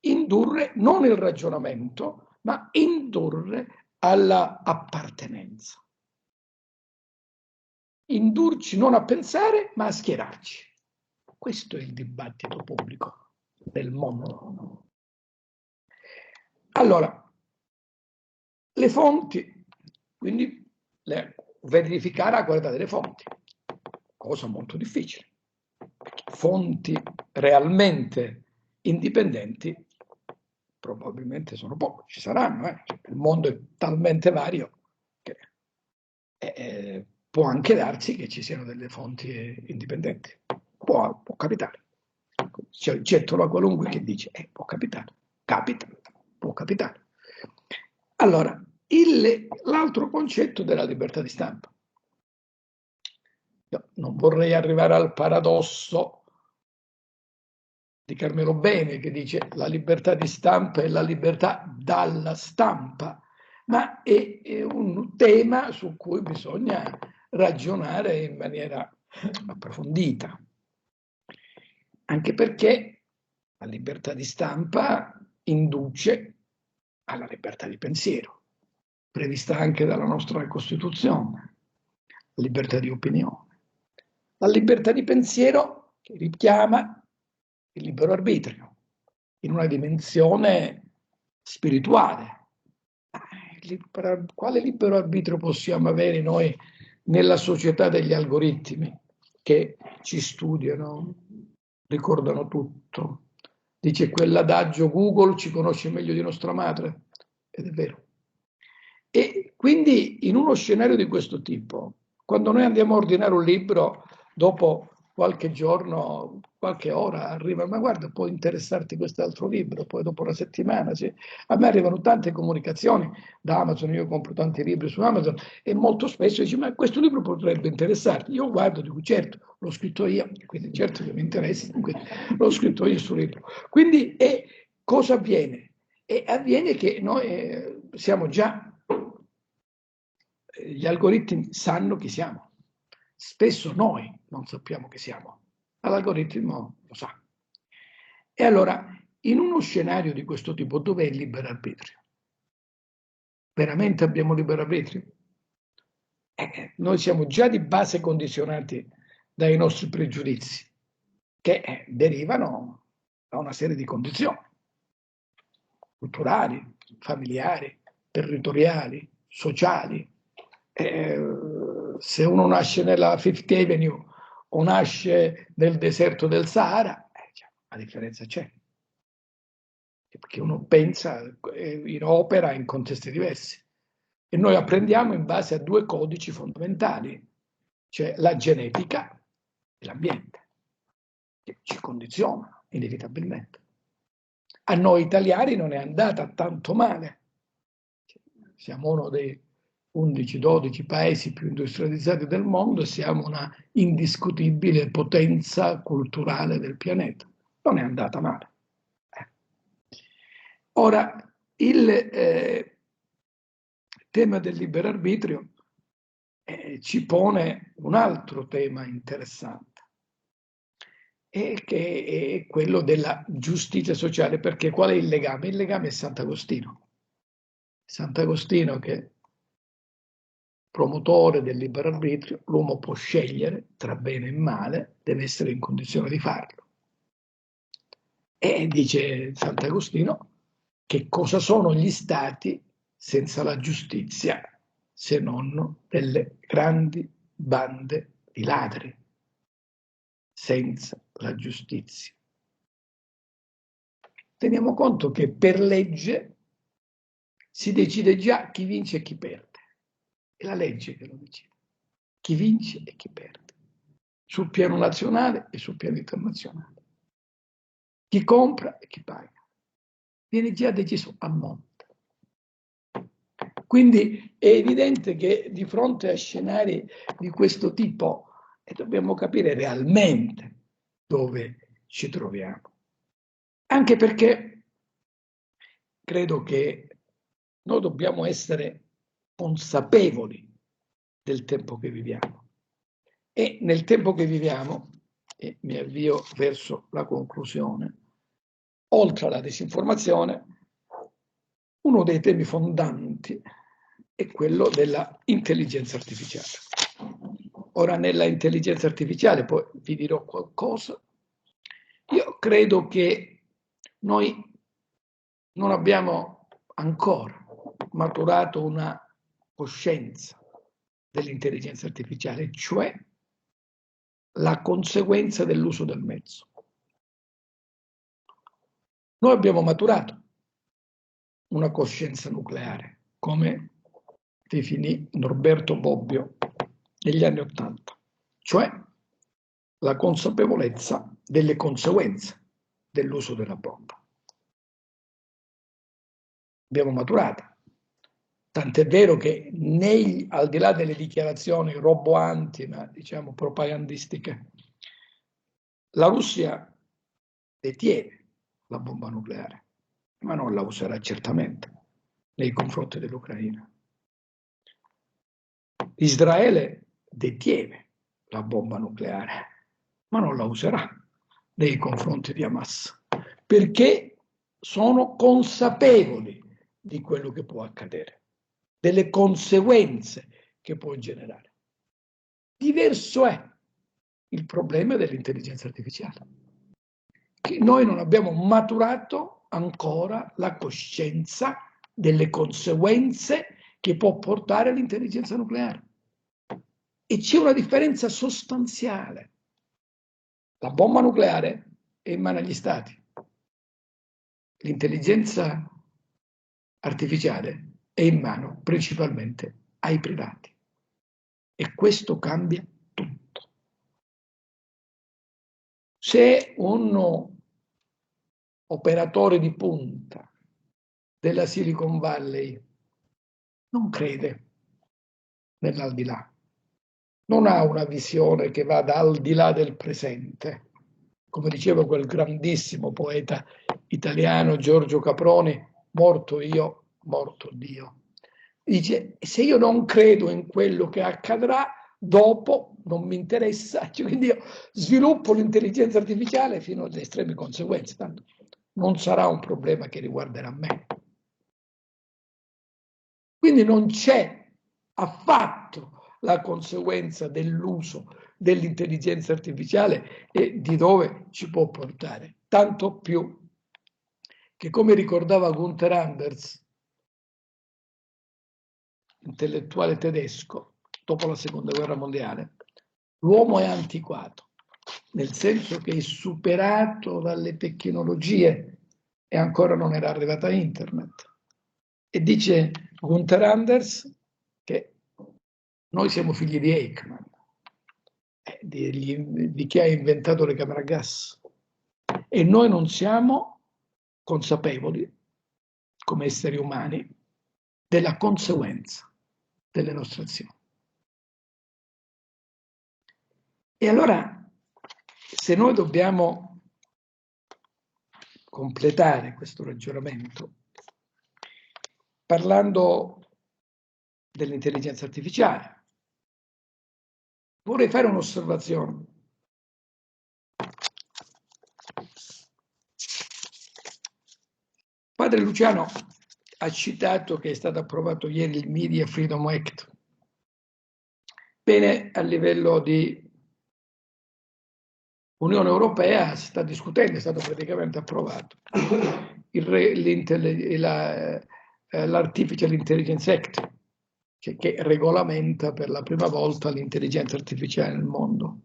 indurre non il ragionamento, ma indurre alla appartenenza. Indurci non a pensare, ma a schierarci. Questo è il dibattito pubblico del mondo. Allora, le fonti, quindi verificare la qualità delle fonti, cosa molto difficile. Fonti realmente indipendenti probabilmente sono poche, ci saranno, il mondo è talmente vario che può anche darsi che ci siano delle fonti indipendenti, può capitare. C'è il gettolo a qualunque che dice può capitare, capita, può capitare. Allora, l'altro concetto della libertà di stampa. Io non vorrei arrivare al paradosso di Carmelo Bene che dice la libertà di stampa è la libertà dalla stampa, ma è un tema su cui bisogna ragionare in maniera approfondita, anche perché la libertà di stampa induce alla libertà di pensiero, prevista anche dalla nostra Costituzione, la libertà di opinione. La libertà di pensiero che richiama il libero arbitrio in una dimensione spirituale. Quale libero arbitrio possiamo avere noi nella società degli algoritmi che ci studiano, ricordano tutto? Dice quell'adagio Google ci conosce meglio di nostra madre, ed è vero. E quindi in uno scenario di questo tipo, quando noi andiamo a ordinare un libro, dopo qualche giorno, qualche ora arriva, ma guarda, può interessarti quest'altro libro, poi dopo una settimana, a me arrivano tante comunicazioni da Amazon, io compro tanti libri su Amazon e molto spesso dici, ma questo libro potrebbe interessarti, io guardo, dico certo, l'ho scritto io, quindi certo che mi interessa, l'ho scritto io sul libro. Quindi cosa avviene? Avviene che noi siamo già, gli algoritmi sanno chi siamo. Spesso noi non sappiamo chi siamo, ma l'algoritmo lo sa. E allora, in uno scenario di questo tipo, dov'è il libero arbitrio? Veramente abbiamo libero arbitrio? Noi siamo già di base condizionati dai nostri pregiudizi, che derivano da una serie di condizioni culturali, familiari, territoriali, sociali. Se uno nasce nella Fifth Avenue o nasce nel deserto del Sahara, la differenza c'è. Perché uno pensa in opera in contesti diversi. E noi apprendiamo in base a due codici fondamentali, cioè la genetica e l'ambiente, che ci condizionano inevitabilmente. A noi italiani non è andata tanto male. Siamo uno dei 11-12 paesi più industrializzati del mondo e siamo una indiscutibile potenza culturale del pianeta. Non è andata male. Ora, il tema del libero arbitrio ci pone un altro tema interessante, che è quello della giustizia sociale, perché qual è il legame? Il legame è Sant'Agostino. Sant'Agostino che promotore del libero arbitrio, l'uomo può scegliere tra bene e male, deve essere in condizione di farlo. E dice Sant'Agostino, che cosa sono gli stati senza la giustizia se non delle grandi bande di ladri, senza la giustizia. Teniamo conto che per legge si decide già chi vince e chi perde. È la legge che lo decide. Chi vince e chi perde. Sul piano nazionale e sul piano internazionale. Chi compra e chi paga. Viene già deciso a monte. Quindi è evidente che di fronte a scenari di questo tipo e dobbiamo capire realmente dove ci troviamo. Anche perché credo che noi dobbiamo essere consapevoli del tempo che viviamo. E nel tempo che viviamo, e mi avvio verso la conclusione, oltre alla disinformazione, uno dei temi fondanti è quello della intelligenza artificiale. Ora, nella intelligenza artificiale, poi vi dirò qualcosa, io credo che noi non abbiamo ancora maturato una coscienza dell'intelligenza artificiale, cioè la conseguenza dell'uso del mezzo. Noi abbiamo maturato una coscienza nucleare, come definì Norberto Bobbio negli anni '80, cioè la consapevolezza delle conseguenze dell'uso della bomba. Abbiamo maturato. Tant'è vero che al di là delle dichiarazioni roboanti, ma diciamo propagandistiche, la Russia detiene la bomba nucleare, ma non la userà certamente nei confronti dell'Ucraina. Israele detiene la bomba nucleare, ma non la userà nei confronti di Hamas, perché sono consapevoli di quello che può accadere, delle conseguenze che può generare. Diverso è il problema dell'intelligenza artificiale, che noi non abbiamo maturato ancora la coscienza delle conseguenze che può portare l'intelligenza nucleare. E c'è una differenza sostanziale. La bomba nucleare è in mano agli stati. L'intelligenza artificiale è in mano principalmente ai privati. E questo cambia tutto. Se un operatore di punta della Silicon Valley non crede nell'aldilà, non ha una visione che vada al di là del presente, come diceva quel grandissimo poeta italiano Giorgio Caproni, morto io, morto Dio. Dice, se io non credo in quello che accadrà, dopo non mi interessa, cioè, quindi io sviluppo l'intelligenza artificiale fino alle estreme conseguenze, tanto non sarà un problema che riguarderà me. Quindi non c'è affatto la conseguenza dell'uso dell'intelligenza artificiale e di dove ci può portare. Tanto più che, come ricordava Gunther Anders, intellettuale tedesco, dopo la Seconda Guerra Mondiale, l'uomo è antiquato, nel senso che è superato dalle tecnologie e ancora non era arrivata Internet. E dice Gunther Anders che noi siamo figli di Eichmann, di chi ha inventato le camere a gas, e noi non siamo consapevoli, come esseri umani, della conseguenza delle nostre azioni. E allora, se noi dobbiamo completare questo ragionamento, parlando dell'intelligenza artificiale, vorrei fare un'osservazione. Padre Luciano ha citato che è stato approvato ieri il Media Freedom Act. Bene, a livello di Unione Europea si sta discutendo, è stato praticamente approvato l'Artificial Intelligence Act, che regolamenta per la prima volta l'intelligenza artificiale nel mondo.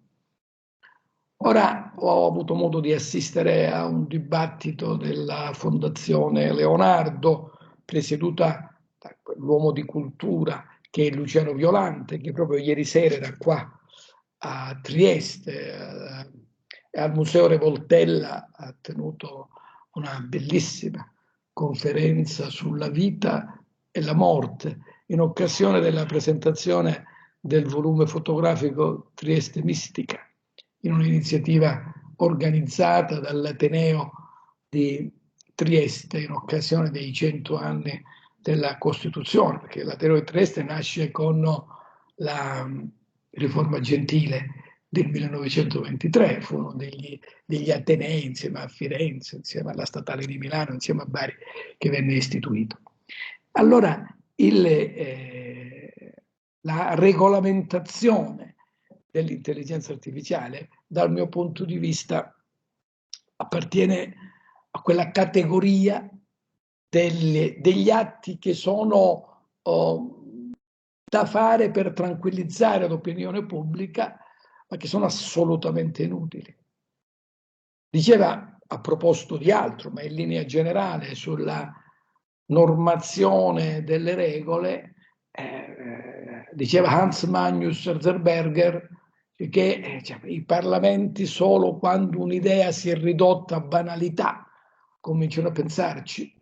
Ora ho avuto modo di assistere a un dibattito della Fondazione Leonardo, presieduta dall'uomo di cultura che è Luciano Violante, che proprio ieri sera era qua a Trieste, al Museo Revoltella, ha tenuto una bellissima conferenza sulla vita e la morte in occasione della presentazione del volume fotografico Trieste Mistica, in un'iniziativa organizzata dall'Ateneo di Trieste in occasione dei 100 anni della Costituzione, perché l'Ateneo di Trieste nasce con la riforma gentile del 1923, furono degli Atenei insieme a Firenze, insieme alla Statale di Milano, insieme a Bari, che venne istituito. Allora, la regolamentazione dell'intelligenza artificiale, dal mio punto di vista, appartiene a quella categoria degli atti che sono da fare per tranquillizzare l'opinione pubblica, ma che sono assolutamente inutili. Diceva, a proposito di altro, ma in linea generale, sulla normazione delle regole, diceva Hans Magnus Erzberger che i parlamenti solo quando un'idea si è ridotta a banalità cominciano a pensarci.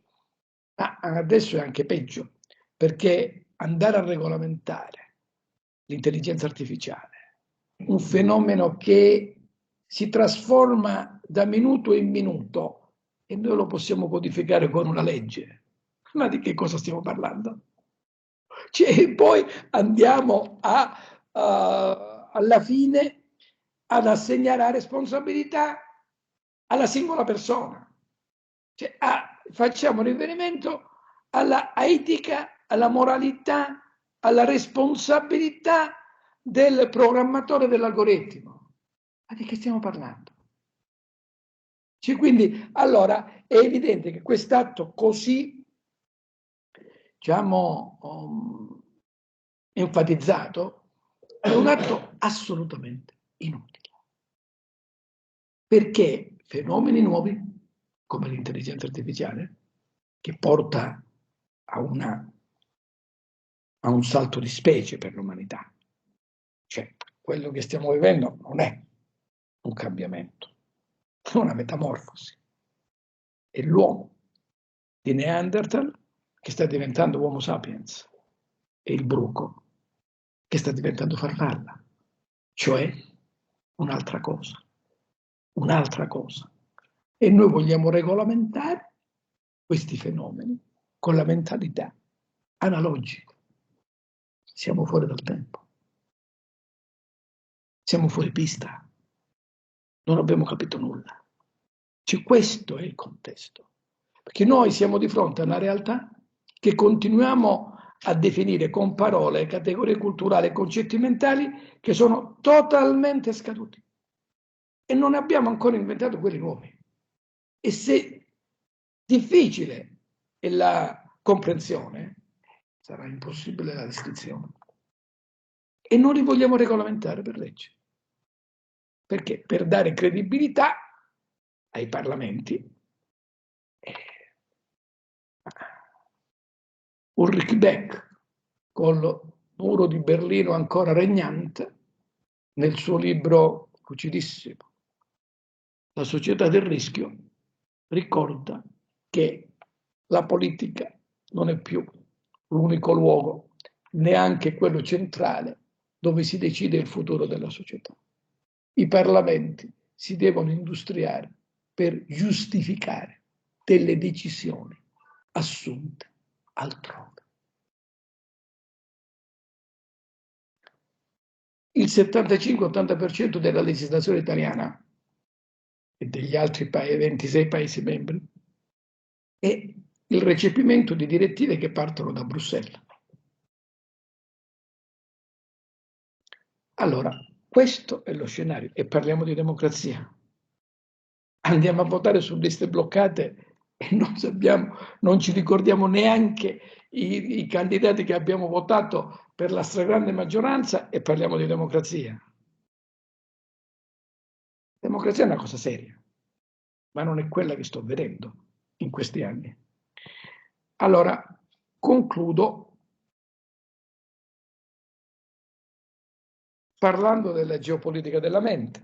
Ma adesso è anche peggio, perché andare a regolamentare l'intelligenza artificiale, un fenomeno che si trasforma da minuto in minuto e noi lo possiamo codificare con una legge. Ma di che cosa stiamo parlando? Cioè, poi andiamo alla fine ad assegnare la responsabilità alla singola persona. Cioè, facciamo riferimento alla etica, alla moralità, alla responsabilità del programmatore dell'algoritmo. Ma di che stiamo parlando? Cioè, quindi, allora, è evidente che quest'atto così, diciamo, enfatizzato, è un atto assolutamente inutile. Perché fenomeni nuovi, come l'intelligenza artificiale, che porta a un salto di specie per l'umanità. Cioè, quello che stiamo vivendo non è un cambiamento, è una metamorfosi. È l'uomo di Neanderthal che sta diventando Homo sapiens e il bruco che sta diventando farfalla, cioè un'altra cosa. Un'altra cosa. E noi vogliamo regolamentare questi fenomeni con la mentalità analogica. Siamo fuori dal tempo. Siamo fuori pista. Non abbiamo capito nulla. Cioè, questo è il contesto. Perché noi siamo di fronte a una realtà che continuiamo a definire con parole, categorie culturali e concetti mentali che sono totalmente scaduti. E non abbiamo ancora inventato quelli nuovi. E se difficile è la comprensione, sarà impossibile la descrizione. E non li vogliamo regolamentare per legge. Perché? Per dare credibilità ai parlamenti. Ulrich Beck, col muro di Berlino ancora regnante, nel suo libro lucidissimo, La società del rischio, ricorda che la politica non è più l'unico luogo, neanche quello centrale, dove si decide il futuro della società. I parlamenti si devono industriare per giustificare delle decisioni assunte altrove. Il 75-80% della legislazione italiana e degli altri 26 Paesi membri è il recepimento di direttive che partono da Bruxelles. Allora, questo è lo scenario e parliamo di democrazia. Andiamo a votare su liste bloccate e non ci ricordiamo neanche i candidati che abbiamo votato per la stragrande maggioranza e parliamo di democrazia. Democrazia è una cosa seria, ma non è quella che sto vedendo in questi anni. Allora, concludo parlando della geopolitica della mente.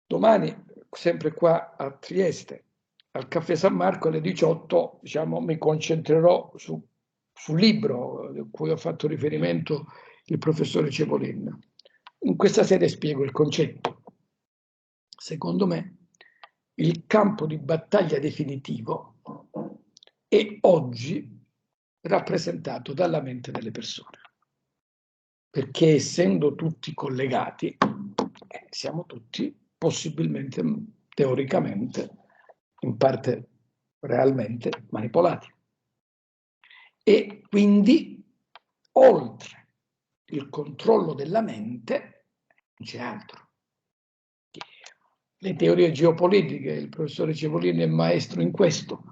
Domani, sempre qua a Trieste, al Caffè San Marco alle 18, mi concentrerò su sul libro a cui ha fatto riferimento il professore Cevolin. In questa sede spiego il concetto. Secondo me, il campo di battaglia definitivo è oggi rappresentato dalla mente delle persone, perché essendo tutti collegati, siamo tutti possibilmente, teoricamente, in parte realmente manipolati. E quindi, oltre il controllo della mente, non c'è altro. Le teorie geopolitiche, il professore Cevolini è maestro in questo.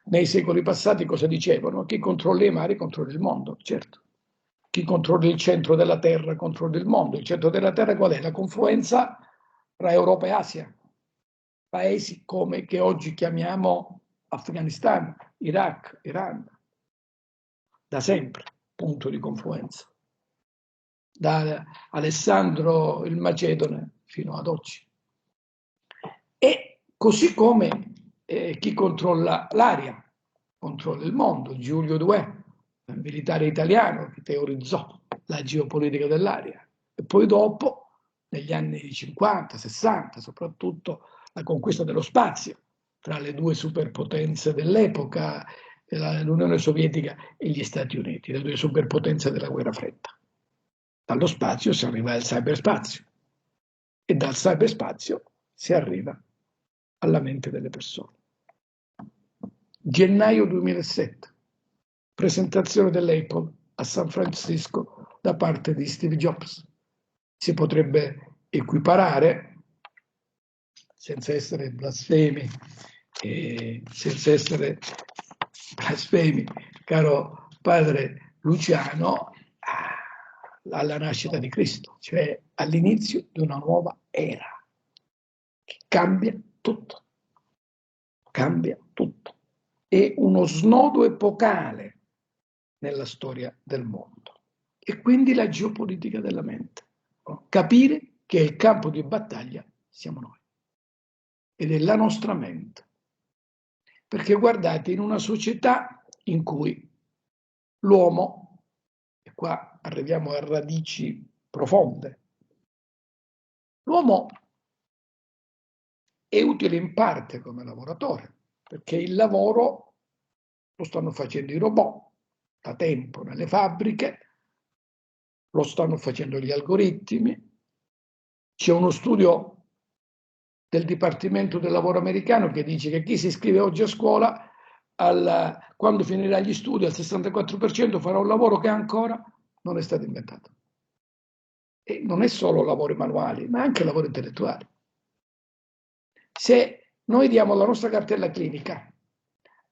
Nei secoli passati cosa dicevano? Chi controlla i mari controlla il mondo, certo. Chi controlla il centro della Terra controlla il mondo. Il centro della Terra qual è? La confluenza tra Europa e Asia. Paesi come che oggi chiamiamo Afghanistan, Iraq, Iran. Da sempre, punto di confluenza. Da Alessandro il Macedone fino ad oggi. E così come chi controlla l'aria, controlla il mondo. Giulio II, un militare italiano che teorizzò la geopolitica dell'aria. E poi dopo, negli anni 50, 60, soprattutto la conquista dello spazio tra le due superpotenze dell'epoca, l'Unione Sovietica e gli Stati Uniti, le due superpotenze della guerra fredda. Dallo spazio si arriva al cyberspazio e dal cyberspazio si arriva alla mente delle persone. Gennaio 2007, presentazione dell'Apple a San Francisco da parte di Steve Jobs. Si potrebbe equiparare, senza essere blasfemi, caro padre Luciano, alla nascita di Cristo, cioè all'inizio di una nuova era che cambia tutto. Cambia tutto. È uno snodo epocale nella storia del mondo. E quindi la geopolitica della mente. Capire che il campo di battaglia siamo noi. Ed è la nostra mente. Perché guardate, in una società in cui l'uomo, e qua arriviamo a radici profonde, l'uomo è utile in parte come lavoratore, perché il lavoro lo stanno facendo i robot da tempo nelle fabbriche, lo stanno facendo gli algoritmi. C'è uno studio del Dipartimento del Lavoro americano che dice che chi si iscrive oggi a scuola, quando finirà gli studi, al 64% farà un lavoro che ancora non è stato inventato. E non è solo lavori manuali, ma anche lavori intellettuali. Se noi diamo la nostra cartella clinica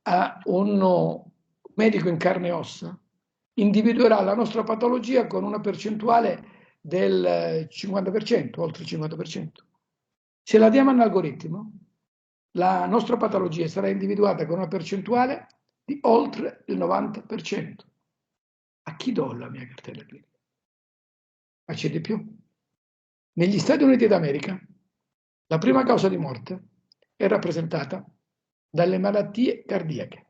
a un medico in carne e ossa, individuerà la nostra patologia con una percentuale del 50%, oltre il 50%. Se la diamo a un algoritmo, la nostra patologia sarà individuata con una percentuale di oltre il 90%. A chi do la mia cartella clinica? Ma c'è di più. Negli Stati Uniti d'America, la prima causa di morte è rappresentata dalle malattie cardiache,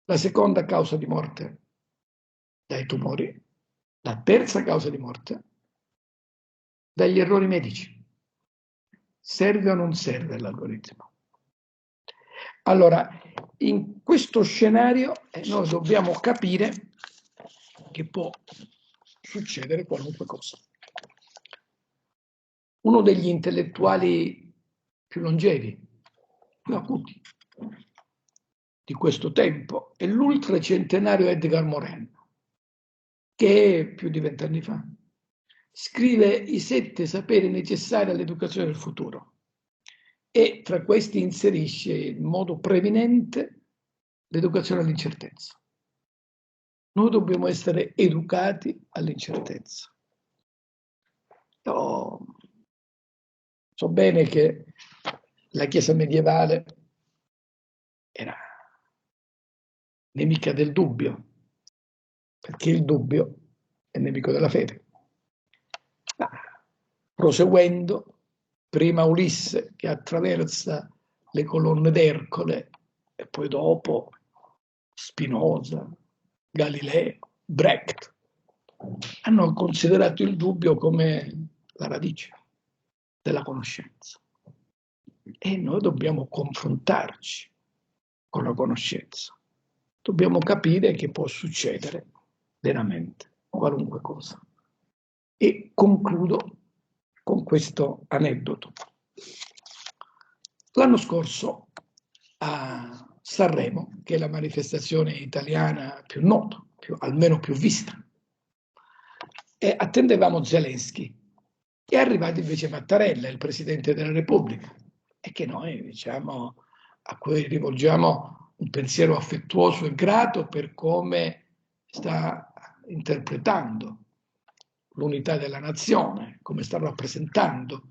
la seconda causa di morte dai tumori, la terza causa di morte dagli errori medici. Serve o non serve l'algoritmo? Allora, in questo scenario noi dobbiamo capire che può succedere qualunque cosa. Uno degli intellettuali più longevi, più acuti di questo tempo è l'ultracentenario Edgar Morin, che più di 20 anni fa scrive i 7 saperi necessari all'educazione del futuro e tra questi inserisce in modo preminente l'educazione all'incertezza. Noi dobbiamo essere educati all'incertezza. Io so bene che la Chiesa medievale era nemica del dubbio, perché il dubbio è nemico della fede. Ma, proseguendo, prima Ulisse che attraversa le colonne d'Ercole e poi dopo Spinoza, Galileo, Brecht, hanno considerato il dubbio come la radice della conoscenza. E noi dobbiamo confrontarci con la conoscenza. Dobbiamo capire che può succedere veramente qualunque cosa. E concludo con questo aneddoto. L'anno scorso a Sanremo, che è la manifestazione italiana più nota, almeno più vista, e attendevamo Zelensky. È arrivato invece Mattarella, il Presidente della Repubblica, e che noi, diciamo, a cui rivolgiamo un pensiero affettuoso e grato per come sta interpretando l'unità della nazione, come sta rappresentando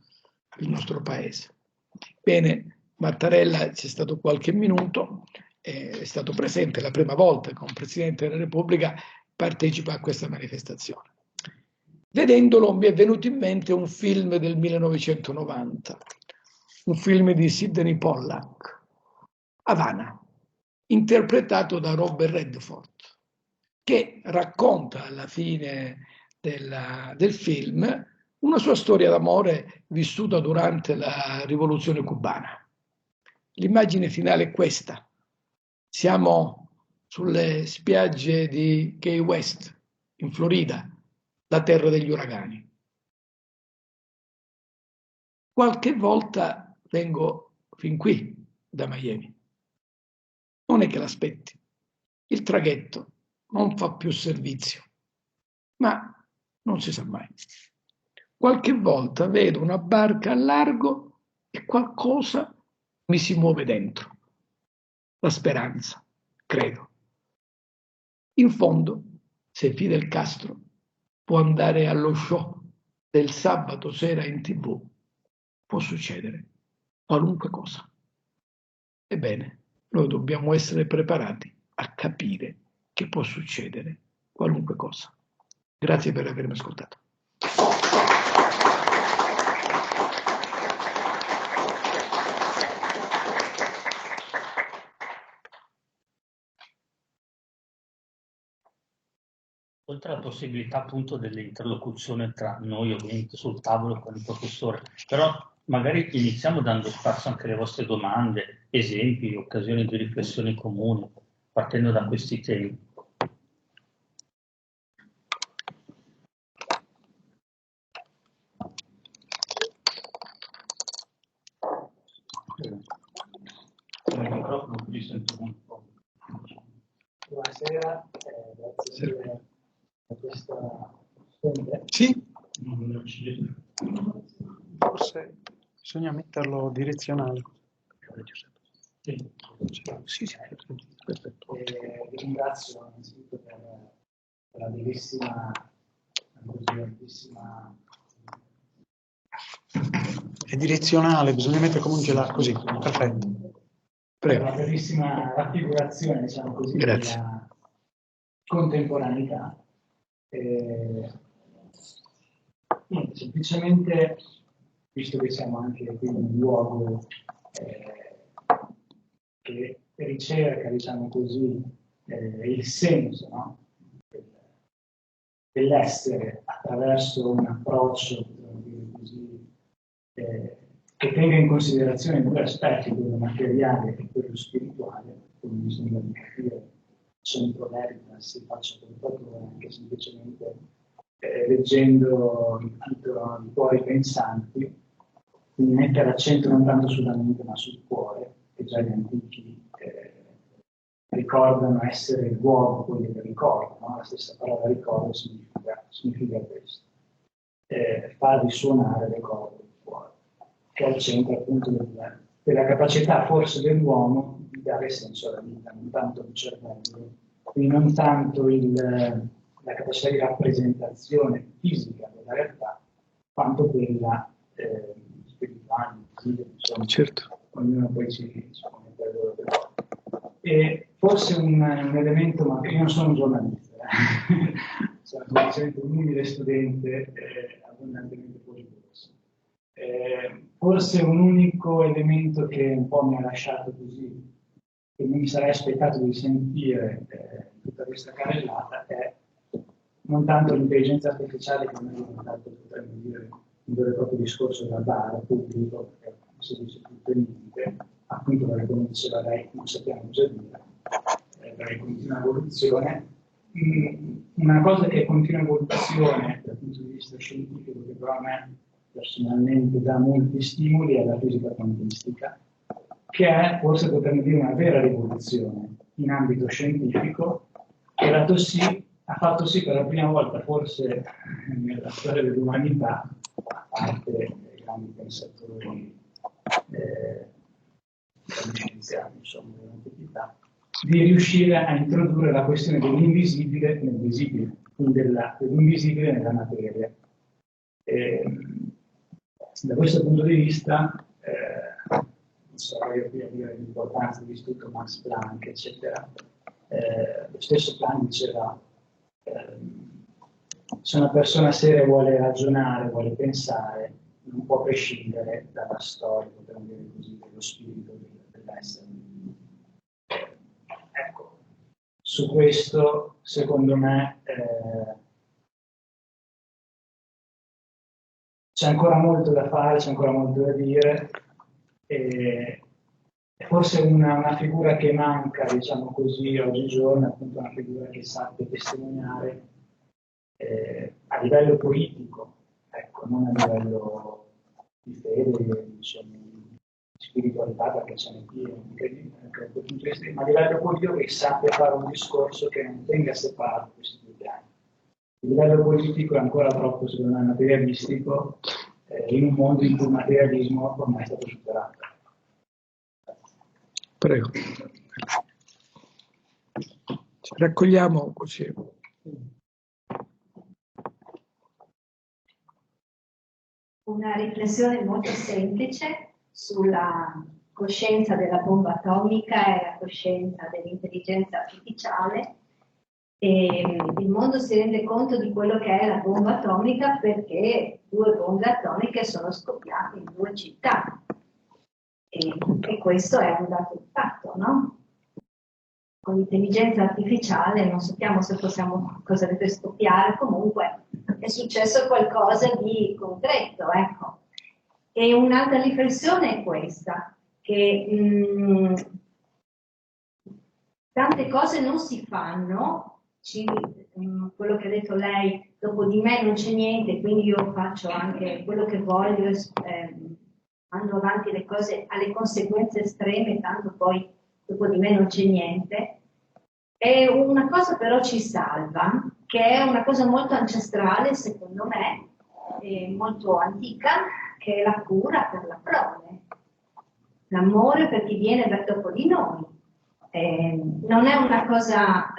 il nostro paese. Bene, Mattarella c'è stato qualche minuto, è stato presente la prima volta che un Presidente della Repubblica partecipa a questa manifestazione. Vedendolo mi è venuto in mente un film del 1990, un film di Sidney Pollack, Havana, interpretato da Robert Redford, che racconta alla fine del film una sua storia d'amore vissuta durante la rivoluzione cubana. L'immagine finale è questa. Siamo sulle spiagge di Key West, in Florida, la terra degli uragani. Qualche volta vengo fin qui, da Miami. Non è che l'aspetti. Il traghetto non fa più servizio, ma non si sa mai. Qualche volta vedo una barca a largo e qualcosa mi si muove dentro. La speranza, credo. In fondo, se Fidel Castro può andare allo show del sabato sera in TV, può succedere qualunque cosa. Ebbene, noi dobbiamo essere preparati a capire che può succedere qualunque cosa. Grazie per avermi ascoltato. Oltre alla possibilità appunto dell'interlocuzione tra noi ovviamente sul tavolo con il professore, però magari iniziamo dando spazio anche alle vostre domande, esempi, occasioni di riflessione comuni, partendo da questi temi. Il microfono qui sento un po'. Buonasera, grazie per questa sfida. Sì? Forse bisogna metterlo direzionale. Sì. Sì, perfetto. Vi ringrazio innanzitutto per la bellissima, È direzionale, bisogna mettere come un gelato, così, perfetto. Prego. Una bellissima raffigurazione, diciamo così, della contemporaneità. Semplicemente, visto che siamo anche qui in un luogo che ricerca, diciamo così, il senso, no? Dell'essere attraverso un approccio così, che tenga in considerazione due aspetti, quello materiale e quello spirituale, come mi sembra di capire, centro Veritas, faccio portatore anche semplicemente leggendo il titolo di Cuori pensanti, quindi mette l'accento non tanto sulla mente ma sul cuore, che già gli antichi ricordano essere il luogo, quello che ricorda, no? La stessa parola ricordo significa questo, fa risuonare le corde del cuore, che è al centro appunto della capacità forse dell'uomo di dare senso alla vita, non tanto il cervello, quindi non tanto la capacità di rappresentazione fisica della realtà, quanto quella spirituale, insomma, certo. Ognuno poi ci mette il loro però. E forse un elemento, ma io non sono un giornalista, sono semplicemente un umile studente abbondantemente curioso. Forse un unico elemento che un po' mi ha lasciato così, che mi sarei aspettato di sentire tutta questa carrellata è non tanto l'intelligenza artificiale, che noi potremmo dire un vero e proprio discorso da bar pubblico, perché si dice tutto e niente, appunto perché come diceva lei non sappiamo cosa dire, perché continua evoluzione. Una cosa che è continua evoluzione dal punto di vista scientifico, che però a me personalmente dà molti stimoli, è la fisica quantistica, che è, forse potremmo dire, una vera rivoluzione in ambito scientifico, che ha fatto sì per la prima volta, forse nella storia dell'umanità, a parte dei grandi pensatori scienziati, insomma, dell'antichità, di riuscire a introdurre la questione dell'invisibile nel visibile, quindi dell'invisibile nella materia. Da questo punto di vista, non so, voglio qui a dire l'importanza dell'istituto Max Planck, eccetera. Lo stesso Planck diceva: se una persona seria vuole ragionare, vuole pensare, non può prescindere dalla storia, potremmo dire così, dello spirito dell'essere. Ecco, su questo, secondo me, c'è ancora molto da fare, c'è ancora molto da dire, e forse una figura che manca, diciamo così, oggigiorno, è appunto una figura che sappia testimoniare a livello politico, ecco, non a livello di fede, diciamo, di spiritualità, perché ce n'è pieno, ma a livello politico che sappia fare un discorso che non tenga separato questi due piani. Il livello politico è ancora troppo, secondo me, materialistico, in un mondo in cui il materialismo ormai è stato superato. Prego. Raccogliamo così. Una riflessione molto semplice sulla coscienza della bomba atomica e la coscienza dell'intelligenza artificiale. E il mondo si rende conto di quello che è la bomba atomica perché 2 bombe atomiche sono scoppiate in 2 città. E questo è un dato di fatto, no? Con l'intelligenza artificiale non sappiamo se possiamo cosa deve scoppiare, comunque è successo qualcosa di concreto, ecco. E un'altra riflessione è questa, che tante cose non si fanno, quello che ha detto lei, dopo di me non c'è niente, quindi io faccio anche quello che voglio, mando avanti le cose alle conseguenze estreme, tanto poi dopo di me non c'è niente. E una cosa però ci salva, che è una cosa molto ancestrale, secondo me, e molto antica, che è la cura per la prole, l'amore per chi viene dopo di noi. Non è una cosa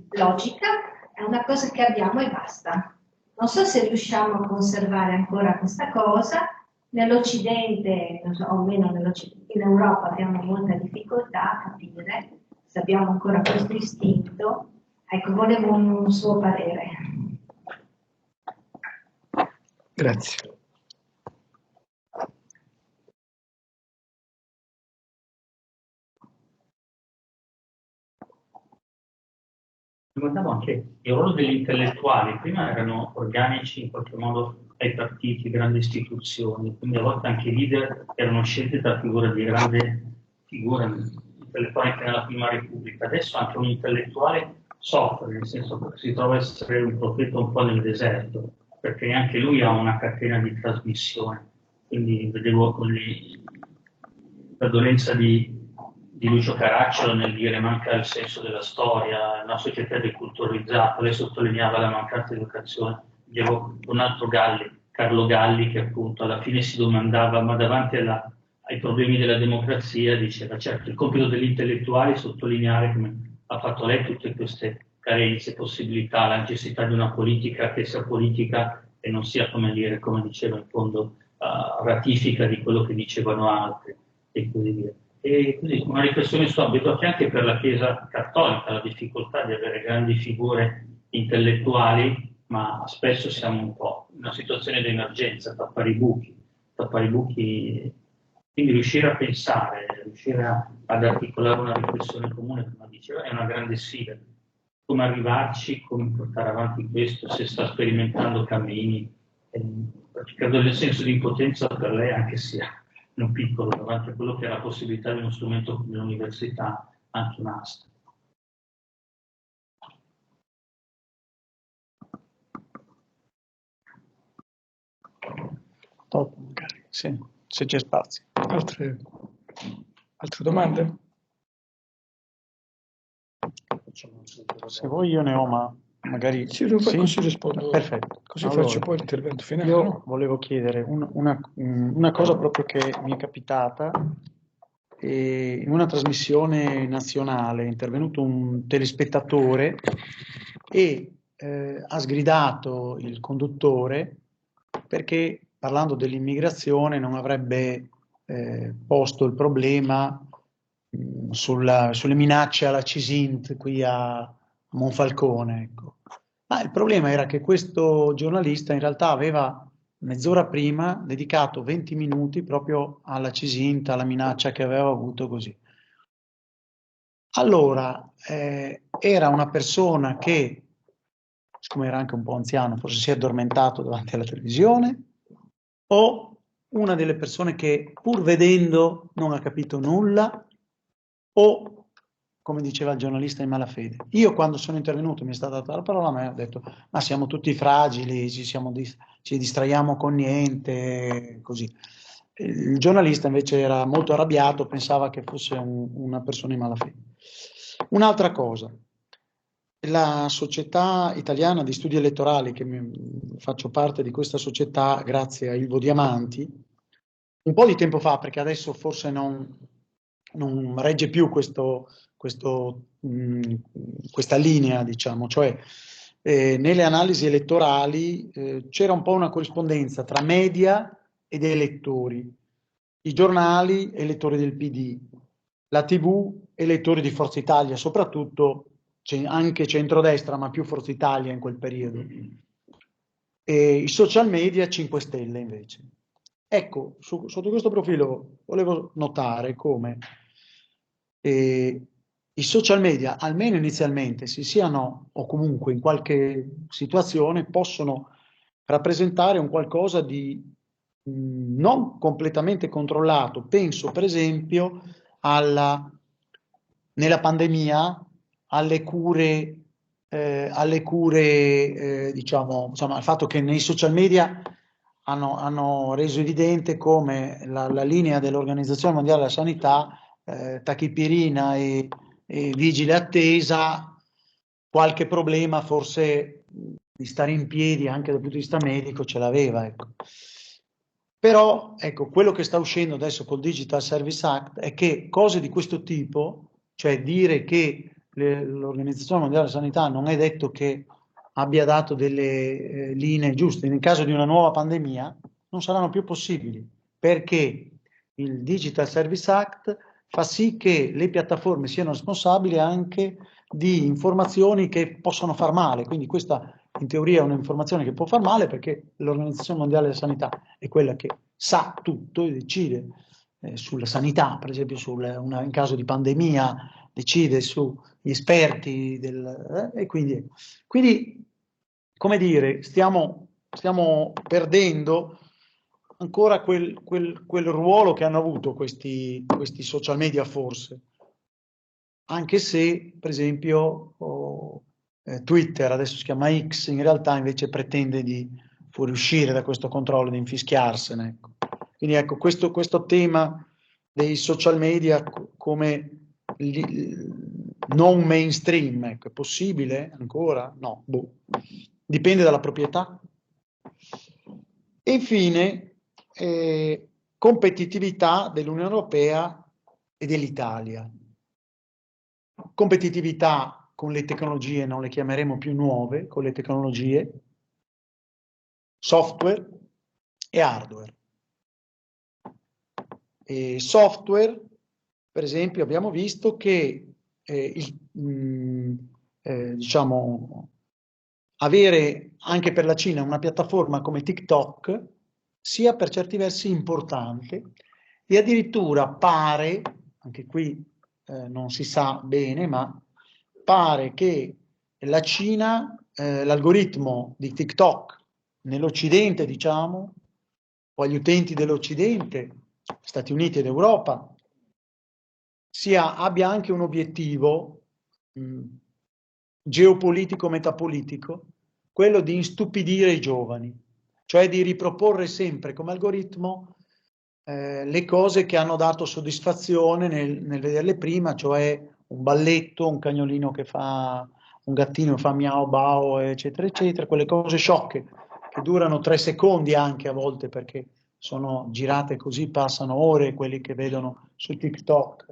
logica, è una cosa che abbiamo e basta. Non so se riusciamo a conservare ancora questa cosa. Nell'Occidente, non so, o meno in Europa abbiamo molta difficoltà a capire se abbiamo ancora questo istinto. Ecco, volevo un suo parere. Grazie. Guardavo anche il ruolo degli intellettuali, prima erano organici in qualche modo ai partiti, grandi istituzioni, quindi a volte anche i leader erano scelti da figure di grande figura intellettuale anche nella Prima Repubblica. Adesso anche un intellettuale soffre, nel senso che si trova a essere un profeta un po' nel deserto, perché neanche lui ha una catena di trasmissione. Quindi vedevo la dolenza di Lucio Caracciolo nel dire manca il senso della storia, una società deculturalizzata. Lei sottolineava la mancanza di educazione. Vedevo un altro Carlo Galli, che appunto alla fine si domandava, ma davanti ai problemi della democrazia, diceva certo il compito degli intellettuali è sottolineare, come ha fatto lei, tutte queste carenze, possibilità, la necessità di una politica che sia politica e non sia, come diceva in fondo, ratifica di quello che dicevano altri e così via. E quindi una riflessione su vedo che anche per la Chiesa cattolica la difficoltà di avere grandi figure intellettuali, ma spesso siamo un po' in una situazione di emergenza, tappare i buchi, quindi riuscire a pensare, riuscire ad articolare una riflessione comune, come diceva, è una grande sfida. come arrivarci, come portare avanti questo, se sta sperimentando cammini. Credo che il senso di impotenza per lei anche sia un piccolo davanti a quello che è la possibilità di uno strumento come l'università, anche un AST. Dopo, magari, sì, se c'è spazio. Altre domande? Se vuoi io ne ho, ma magari... Sì, così rispondo. Perfetto. Così allora, faccio poi l'intervento finale. Io no? volevo chiedere una cosa proprio che mi è capitata. In una trasmissione nazionale è intervenuto un telespettatore e ha sgridato il conduttore perché, parlando dell'immigrazione, non avrebbe posto il problema sulle minacce alla Cisint qui a Monfalcone. Ecco. Ma il problema era che questo giornalista in realtà aveva mezz'ora prima dedicato 20 minuti proprio alla Cisint, alla minaccia che aveva avuto così. Allora, era una persona che, siccome era anche un po' anziano, forse si è addormentato davanti alla televisione, o una delle persone che pur vedendo non ha capito nulla, o, come diceva il giornalista, in malafede. Io quando sono intervenuto, mi è stata data la parola, mi ha detto, ma siamo tutti fragili, ci distraiamo con niente, così. Il giornalista invece era molto arrabbiato, pensava che fosse una persona in malafede. Un'altra cosa, la Società Italiana di Studi Elettorali, che faccio parte di questa società grazie a Ilvo Diamanti, un po' di tempo fa, perché adesso forse non regge più questa linea, diciamo, cioè nelle analisi elettorali c'era un po' una corrispondenza tra media ed elettori, i giornali elettori del PD, la TV elettori di Forza Italia, soprattutto anche centrodestra, ma più Forza Italia in quel periodo, e i social media 5 Stelle invece. Ecco, sotto questo profilo volevo notare come i social media, almeno inizialmente, si siano, o comunque in qualche situazione, possono rappresentare un qualcosa di non completamente controllato. Penso per esempio nella pandemia alle cure, diciamo, insomma, al fatto che nei social media hanno reso evidente come la linea dell'Organizzazione Mondiale della Sanità, tachipirina e vigile attesa, qualche problema forse di stare in piedi anche dal punto di vista medico ce l'aveva. Ecco. Però ecco, quello che sta uscendo adesso col Digital Service Act è che cose di questo tipo, cioè dire che l'Organizzazione Mondiale della Sanità non è detto che abbia dato delle linee giuste nel caso di una nuova pandemia, non saranno più possibili, perché il Digital Service Act fa sì che le piattaforme siano responsabili anche di informazioni che possono far male, quindi questa in teoria è un'informazione che può far male perché l'Organizzazione Mondiale della Sanità è quella che sa tutto e decide sulla sanità, per esempio in caso di pandemia, decide sugli esperti e quindi, come dire, stiamo perdendo ancora quel ruolo che hanno avuto questi social media forse, anche se per esempio Twitter, adesso si chiama X, in realtà invece pretende di fuoriuscire da questo controllo, di infischiarsene. Ecco. Quindi ecco, questo tema dei social media come non mainstream, ecco, è possibile ancora? No, dipende dalla proprietà. E infine, competitività dell'Unione Europea e dell'Italia. Competitività con le tecnologie, non le chiameremo più nuove, con le tecnologie, software e hardware. E software, per esempio, abbiamo visto che diciamo, avere anche per la Cina una piattaforma come TikTok sia per certi versi importante e addirittura pare, anche qui non si sa bene, ma pare che la Cina, l'algoritmo di TikTok nell'Occidente, diciamo, o agli utenti dell'Occidente, Stati Uniti ed Europa, abbia anche un obiettivo geopolitico, metapolitico, quello di istupidire i giovani, cioè di riproporre sempre come algoritmo le cose che hanno dato soddisfazione nel vederle prima, cioè un balletto, un cagnolino che fa, un gattino che fa miau bao, eccetera, eccetera, quelle cose sciocche che durano 3 secondi anche a volte perché sono girate così, passano ore quelli che vedono su TikTok,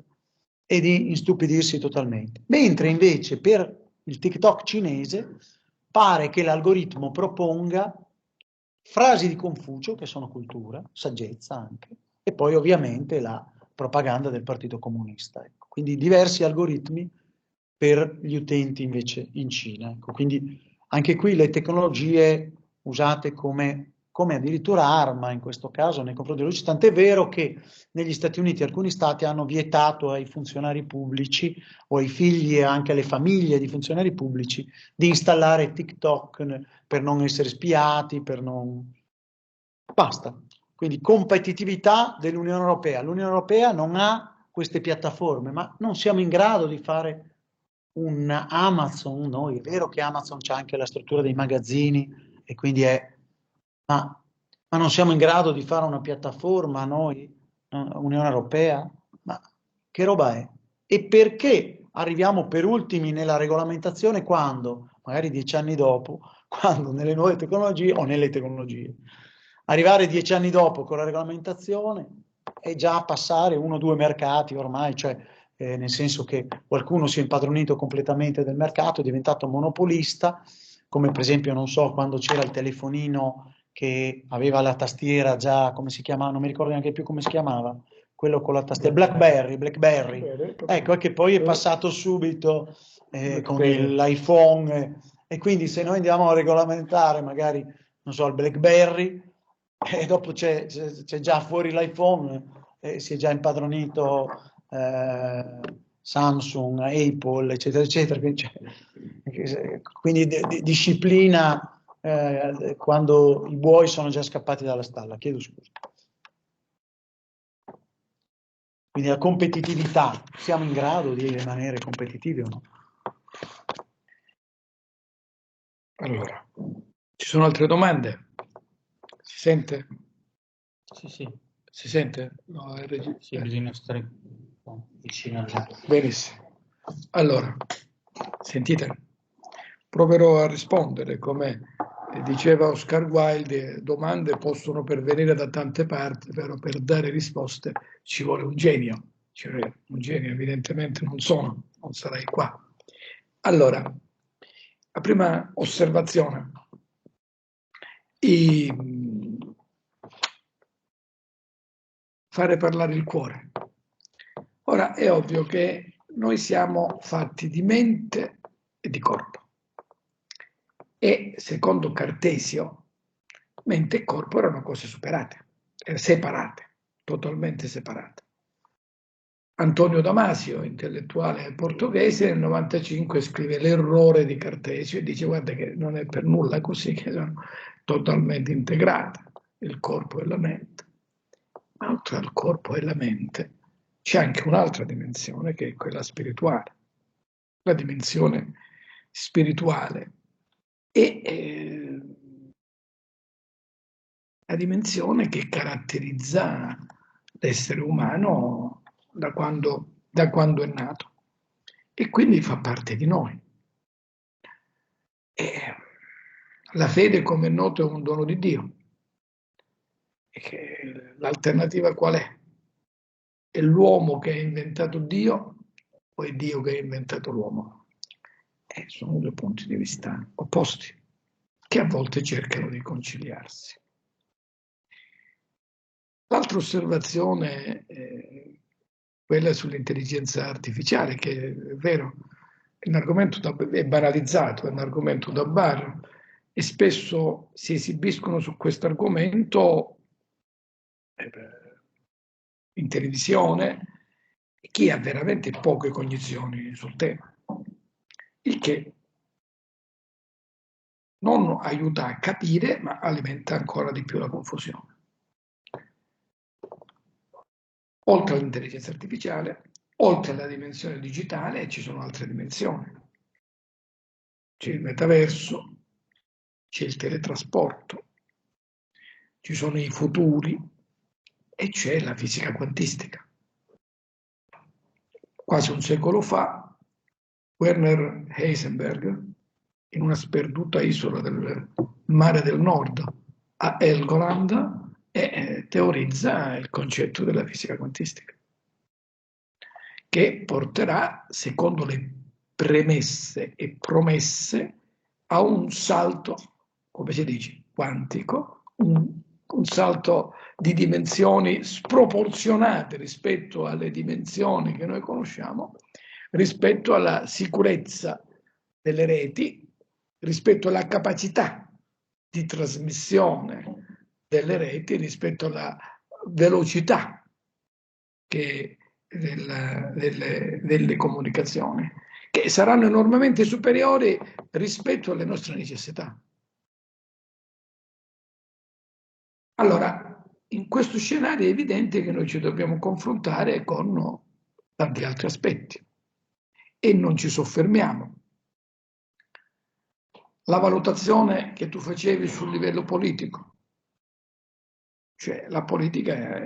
e di istupidirsi totalmente. Mentre invece per il TikTok cinese pare che l'algoritmo proponga frasi di Confucio, che sono cultura, saggezza anche, e poi ovviamente la propaganda del Partito Comunista. Ecco. Quindi diversi algoritmi per gli utenti invece in Cina. Ecco. Quindi anche qui le tecnologie usate come addirittura arma in questo caso nei confronti della Russia, tant'è vero che negli Stati Uniti alcuni stati hanno vietato ai funzionari pubblici o ai figli e anche alle famiglie di funzionari pubblici di installare TikTok per non essere spiati, per non... Basta. Quindi competitività dell'Unione Europea. L'Unione Europea non ha queste piattaforme, ma non siamo in grado di fare un Amazon noi. È vero che Amazon c'ha anche la struttura dei magazzini e quindi è... Ma non siamo in grado di fare una piattaforma noi, Unione Europea? Ma che roba è? E perché arriviamo per ultimi nella regolamentazione quando, magari 10 anni dopo, quando nelle nuove tecnologie o nelle tecnologie, arrivare 10 anni dopo con la regolamentazione è già passare 1 o 2 mercati ormai, cioè nel senso che qualcuno si è impadronito completamente del mercato, è diventato monopolista, come per esempio, non so, quando c'era il telefonino che aveva la tastiera già, come si chiamava, non mi ricordo neanche più come si chiamava, quello con la tastiera, Blackberry. Ecco, e che poi è passato subito con l'iPhone, e quindi se noi andiamo a regolamentare magari, non so, il Blackberry, e dopo c'è già fuori l'iPhone, si è già impadronito Samsung, Apple, eccetera, eccetera, quindi disciplina quando i buoi sono già scappati dalla stalla, chiedo scusa. Quindi la competitività, siamo in grado di rimanere competitivi o no? Allora, ci sono altre domande? Si sente? Sì. Si sente? No, sì, bisogna stare vicino al... Benissimo. Allora, sentite, proverò a rispondere, come diceva Oscar Wilde, domande possono pervenire da tante parti, però per dare risposte ci vuole un genio. Cioè, un genio evidentemente non sarei qua. Allora, la prima osservazione. Fare parlare il cuore. Ora è ovvio che noi siamo fatti di mente e di corpo. E secondo Cartesio, mente e corpo erano cose separate, totalmente separate. Antonio Damasio, intellettuale portoghese, nel 95 scrive l'errore di Cartesio e dice guarda che non è per nulla così, che sono totalmente integrate, il corpo e la mente. Ma oltre al corpo e la mente c'è anche un'altra dimensione che è quella spirituale. La dimensione spirituale è la dimensione che caratterizza l'essere umano da quando è nato e quindi fa parte di noi. E la fede, come è noto, è un dono di Dio. E l'alternativa qual è? È l'uomo che ha inventato Dio o è Dio che ha inventato l'uomo? Sono 2 punti di vista opposti che a volte cercano di conciliarsi. L'altra osservazione è quella sull'intelligenza artificiale, che è vero, è un argomento è banalizzato, è un argomento da bar e spesso si esibiscono su questo argomento in televisione chi ha veramente poche cognizioni sul tema, il che non aiuta a capire, ma alimenta ancora di più la confusione. Oltre all'intelligenza artificiale, oltre alla dimensione digitale, ci sono altre dimensioni. C'è il metaverso, c'è il teletrasporto, ci sono i futuri e c'è la fisica quantistica. Quasi un secolo fa, Werner Heisenberg, in una sperduta isola del mare del Nord, a Helgoland, teorizza il concetto della fisica quantistica, che porterà, secondo le premesse e promesse, a un salto, come si dice, quantico, un salto di dimensioni sproporzionate rispetto alle dimensioni che noi conosciamo, rispetto alla sicurezza delle reti, rispetto alla capacità di trasmissione delle reti, rispetto alla velocità delle comunicazioni, che saranno enormemente superiori rispetto alle nostre necessità. Allora, in questo scenario è evidente che noi ci dobbiamo confrontare con tanti altri aspetti e non ci soffermiamo. La valutazione che tu facevi sul livello politico, cioè la politica,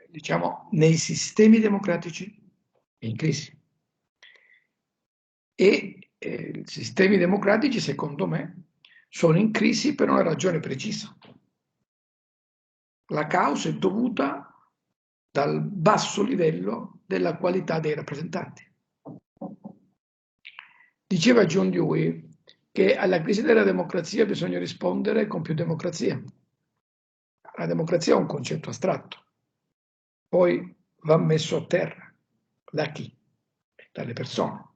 diciamo, nei sistemi democratici è in crisi. E i sistemi democratici, secondo me, sono in crisi per una ragione precisa. La causa è dovuta dal basso livello della qualità dei rappresentanti. Diceva John Dewey che alla crisi della democrazia bisogna rispondere con più democrazia. La democrazia è un concetto astratto, poi va messo a terra. Da chi? Dalle persone.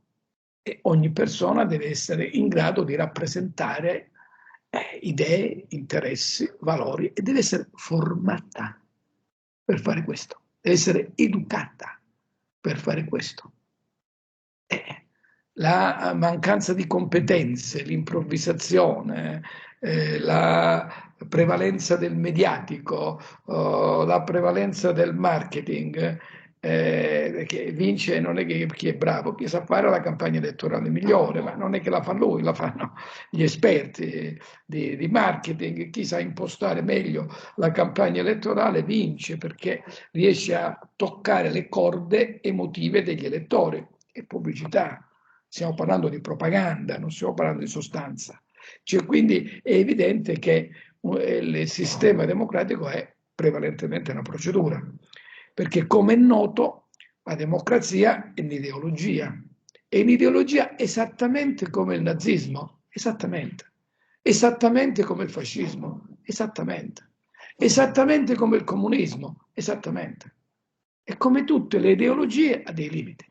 E ogni persona deve essere in grado di rappresentare idee, interessi, valori e deve essere formata per fare questo, deve essere educata per fare questo. La mancanza di competenze, l'improvvisazione, la prevalenza del mediatico, la prevalenza del marketing, che vince non è che chi è bravo, chi sa fare la campagna elettorale migliore, ma non è che la fa lui, la fanno gli esperti di marketing, chi sa impostare meglio la campagna elettorale vince perché riesce a toccare le corde emotive degli elettori. E pubblicità, stiamo parlando di propaganda, non stiamo parlando di sostanza. Cioè, quindi è evidente che il sistema democratico è prevalentemente una procedura, perché come è noto la democrazia è un'ideologia, è un'ideologia esattamente come il nazismo, esattamente come il fascismo, esattamente come il comunismo, esattamente. E come tutte le ideologie ha dei limiti.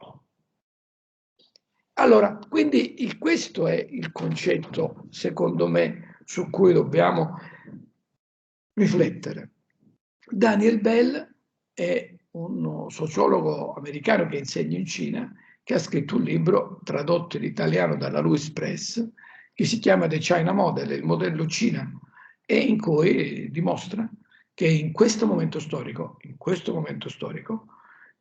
Allora, quindi questo è il concetto, secondo me, su cui dobbiamo riflettere. Daniel Bell è un sociologo americano che insegna in Cina, che ha scritto un libro tradotto in italiano dalla Louis Press, che si chiama The China Model, il modello Cina, e in cui dimostra che in questo momento storico,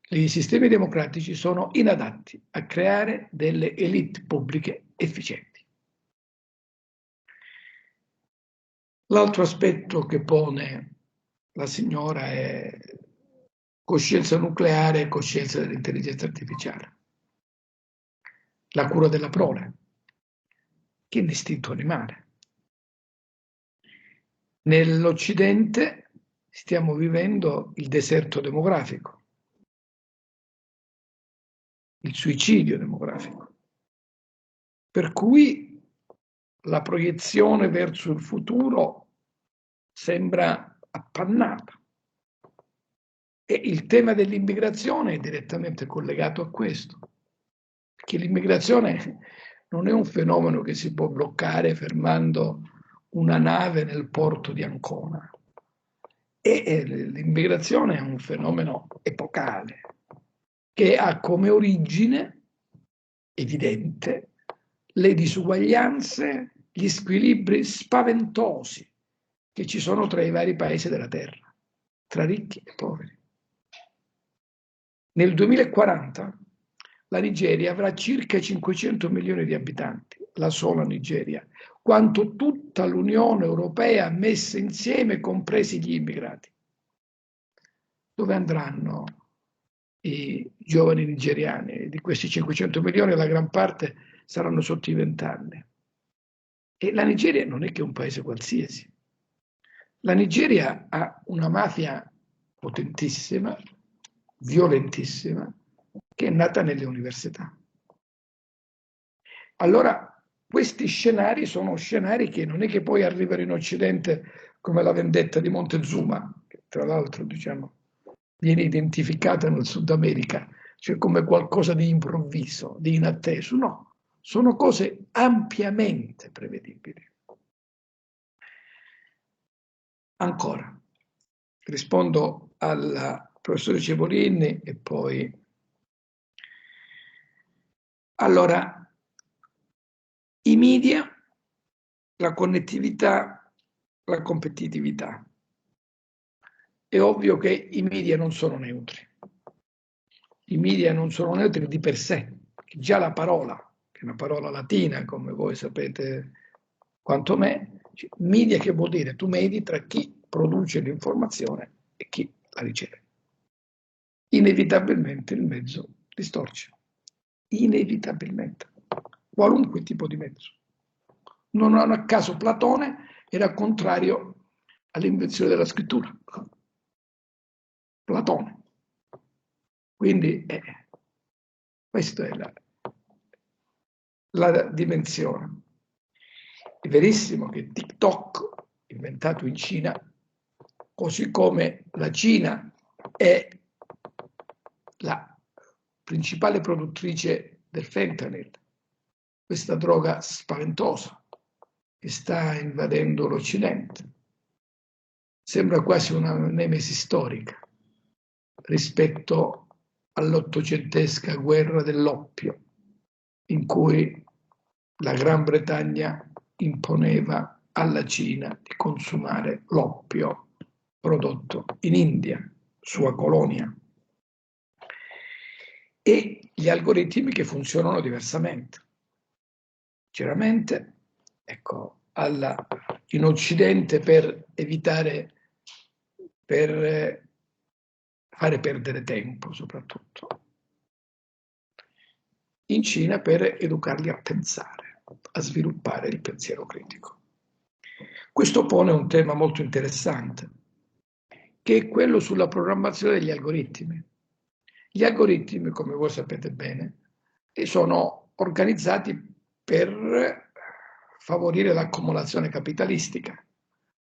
i sistemi democratici sono inadatti a creare delle elite pubbliche efficienti. L'altro aspetto che pone la signora è coscienza nucleare e coscienza dell'intelligenza artificiale. La cura della prole, che è l'istinto animale. Nell'Occidente stiamo vivendo il deserto demografico, il suicidio demografico, per cui la proiezione verso il futuro sembra appannata. E il tema dell'immigrazione è direttamente collegato a questo, perché l'immigrazione non è un fenomeno che si può bloccare fermando una nave nel porto di Ancona. E l'immigrazione è un fenomeno epocale che ha come origine evidente le disuguaglianze gli squilibri spaventosi che ci sono tra i vari paesi della Terra, tra ricchi e poveri. Nel 2040 la Nigeria avrà circa 500 milioni di abitanti, la sola Nigeria, quanto tutta l'Unione Europea messa insieme, compresi gli immigrati. Dove andranno i giovani nigeriani? Di questi 500 milioni la gran parte saranno sotto i 20 anni. E la Nigeria non è che un paese qualsiasi. La Nigeria ha una mafia potentissima, violentissima, che è nata nelle università. Allora, questi scenari sono scenari che non è che poi arrivano in Occidente come la vendetta di Montezuma, che tra l'altro, diciamo, viene identificata nel Sud America, cioè come qualcosa di improvviso, di inatteso. No, sono cose ampiamente prevedibili. Ancora, rispondo al professore Cevolini e poi... Allora, i media, la connettività, la competitività. È ovvio che i media non sono neutri. I media non sono neutri di per sé. Già la parola, che è una parola latina, come voi sapete quanto me, media che vuol dire tu medi tra chi produce l'informazione e chi la riceve. Inevitabilmente il mezzo distorce. Inevitabilmente. Qualunque tipo di mezzo. Non a caso Platone era contrario all'invenzione della scrittura. Platone. Quindi questa è la dimensione. È verissimo che TikTok, inventato in Cina, così come la Cina è la principale produttrice del fentanyl, questa droga spaventosa che sta invadendo l'Occidente. Sembra quasi una nemesi storica rispetto all'ottocentesca guerra dell'oppio, in cui la Gran Bretagna imponeva alla Cina di consumare l'oppio prodotto in India, sua colonia, e gli algoritmi che funzionano diversamente. Chiaramente, ecco, in Occidente per evitare, per fare perdere tempo soprattutto, in Cina per educarli a pensare, a sviluppare il pensiero critico. Questo pone un tema molto interessante, che è quello sulla programmazione degli algoritmi. Gli algoritmi, come voi sapete bene, sono organizzati per favorire l'accumulazione capitalistica,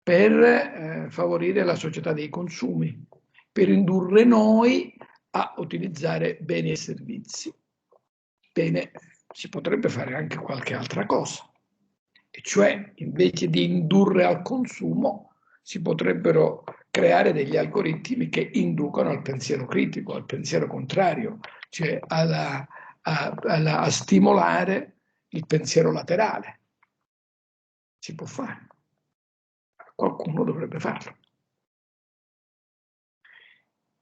per favorire la società dei consumi, per indurre noi a utilizzare beni e servizi. Bene, si potrebbe fare anche qualche altra cosa, e cioè invece di indurre al consumo si potrebbero creare degli algoritmi che inducono al pensiero critico, al pensiero contrario, cioè a stimolare il pensiero laterale. Si può fare. Qualcuno dovrebbe farlo.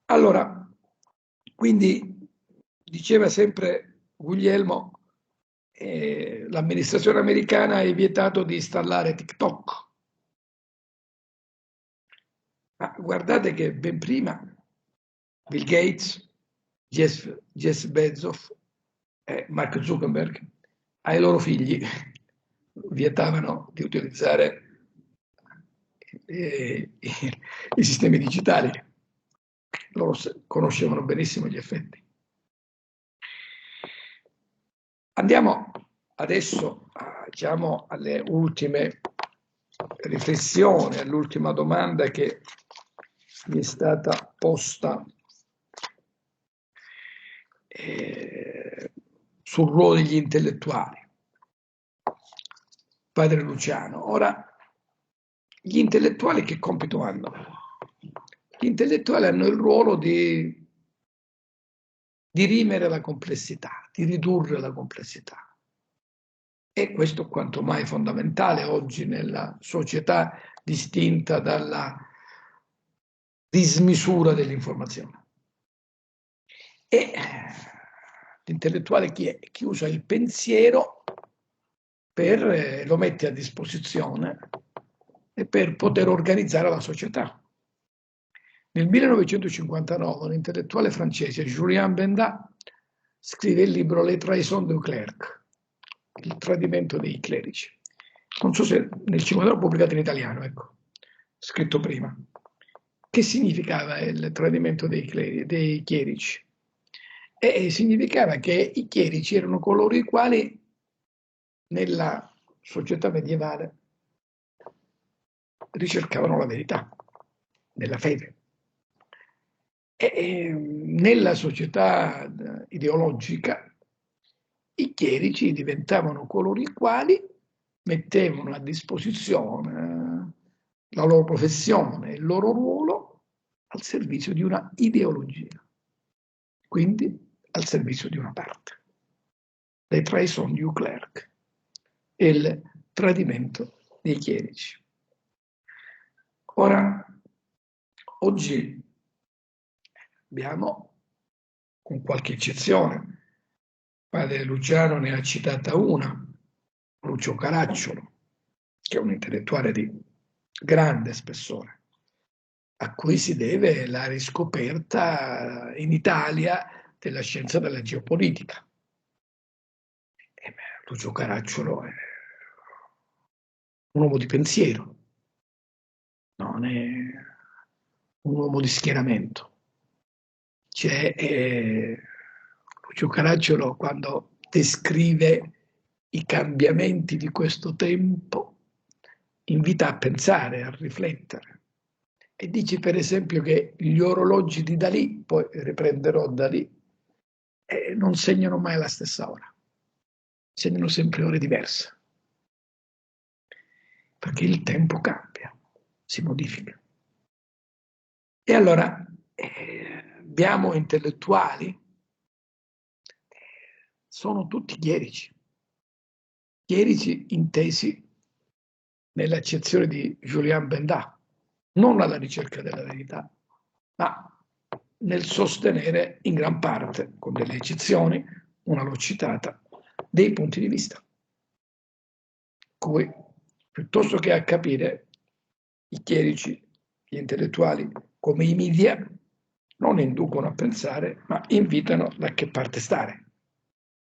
Allora, quindi diceva sempre Guglielmo, l'amministrazione americana ha vietato di installare TikTok. Ma guardate che ben prima Bill Gates, Jeff Bezos e Mark Zuckerberg ai loro figli vietavano di utilizzare i sistemi digitali. Loro conoscevano benissimo gli effetti. Andiamo adesso, diciamo, alle ultime riflessioni, all'ultima domanda che mi è stata posta sul ruolo degli intellettuali. Padre Luciano, ora gli intellettuali che compito hanno? Gli intellettuali hanno il ruolo di dirimere la complessità, di ridurre la complessità. E questo è quanto mai fondamentale oggi nella società distinta dalla dismisura dell'informazione. E l'intellettuale chi è? Chi usa il pensiero lo mette a disposizione e per poter organizzare la società. Nel 1959 un intellettuale francese, Julien Benda, scrive il libro Les trahisons du clerc, il tradimento dei clerici. Non so se nel 1959 pubblicato in italiano, ecco, scritto prima. Che significava il tradimento dei chierici? E significava che i chierici erano coloro i quali nella società medievale ricercavano la verità, nella fede. E nella società ideologica i chierici diventavano coloro i quali mettevano a disposizione la loro professione, il loro ruolo al servizio di una ideologia, quindi al servizio di una parte. Les trahisons du clerc, il tradimento dei chierici. Ora, oggi abbiamo, con qualche eccezione, padre Luciano ne ha citata una, Lucio Caracciolo, che è un intellettuale di grande spessore, a cui si deve la riscoperta in Italia della scienza della geopolitica. Lucio Caracciolo è un uomo di pensiero, non è un uomo di schieramento. Lucio Caracciolo, quando descrive i cambiamenti di questo tempo, invita a pensare, a riflettere. E dice per esempio che gli orologi di Dalì, poi riprenderò Dalì, non segnano mai la stessa ora, segnano sempre ore diverse, perché il tempo cambia, si modifica. E allora abbiamo intellettuali, sono tutti chierici intesi nell'accezione di Julien Benda, non alla ricerca della verità, ma nel sostenere in gran parte, con delle eccezioni, una l'ho citata, dei punti di vista, cui piuttosto che a capire i chierici, gli intellettuali, come i media, non inducono a pensare, ma invitano da che parte stare,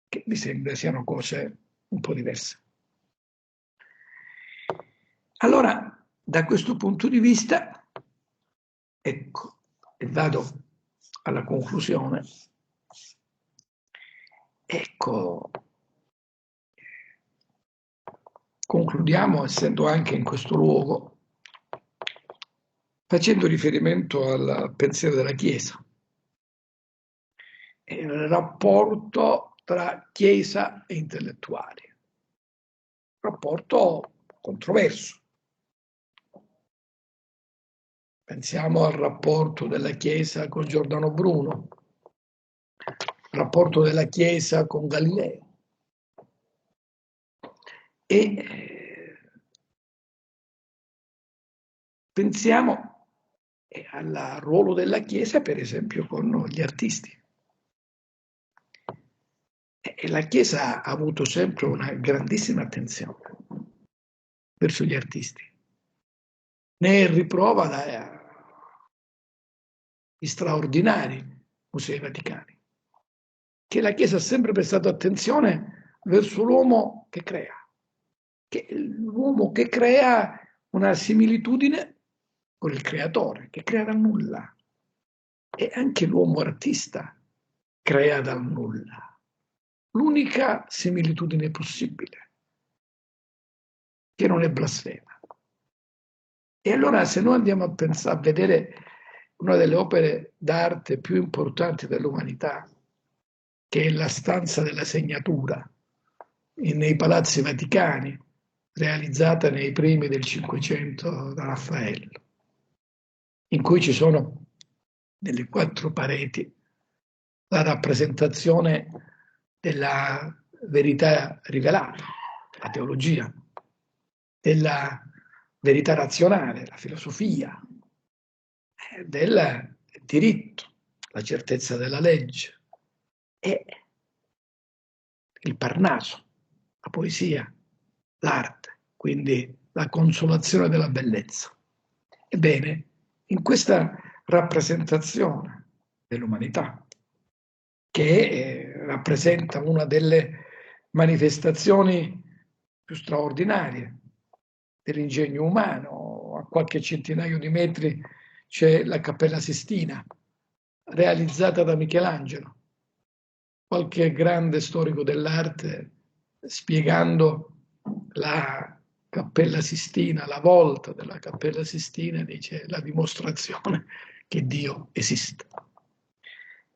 che mi sembra siano cose un po' diverse. Allora, da questo punto di vista, ecco, e vado alla conclusione, ecco, concludiamo essendo anche in questo luogo, facendo riferimento al pensiero della Chiesa, e il rapporto tra Chiesa e intellettuali, rapporto controverso. Pensiamo al rapporto della Chiesa con Giordano Bruno, il rapporto della Chiesa con Galileo. E pensiamo al ruolo della Chiesa, per esempio, con gli artisti. E la Chiesa ha avuto sempre una grandissima attenzione verso gli artisti. Ne è riprova gli straordinari musei vaticani, che la Chiesa ha sempre prestato attenzione verso l'uomo che crea, che l'uomo che crea una similitudine con il creatore, che crea dal nulla. E anche l'uomo artista crea dal nulla. L'unica similitudine possibile, che non è blasfema. E allora se noi andiamo a pensare, a vedere una delle opere d'arte più importanti dell'umanità, che è la stanza della segnatura nei Palazzi Vaticani, realizzata nei primi del Cinquecento da Raffaello, in cui ci sono nelle 4 pareti la rappresentazione della verità rivelata, la teologia, della verità razionale, la filosofia, del diritto, la certezza della legge, e il Parnaso, la poesia, l'arte, quindi la consolazione della bellezza. Ebbene, in questa rappresentazione dell'umanità, che rappresenta una delle manifestazioni più straordinarie dell'ingegno umano, a qualche centinaio di metri c'è la Cappella Sistina, realizzata da Michelangelo, qualche grande storico dell'arte spiegando la Cappella Sistina, la volta della Cappella Sistina, dice la dimostrazione che Dio esiste.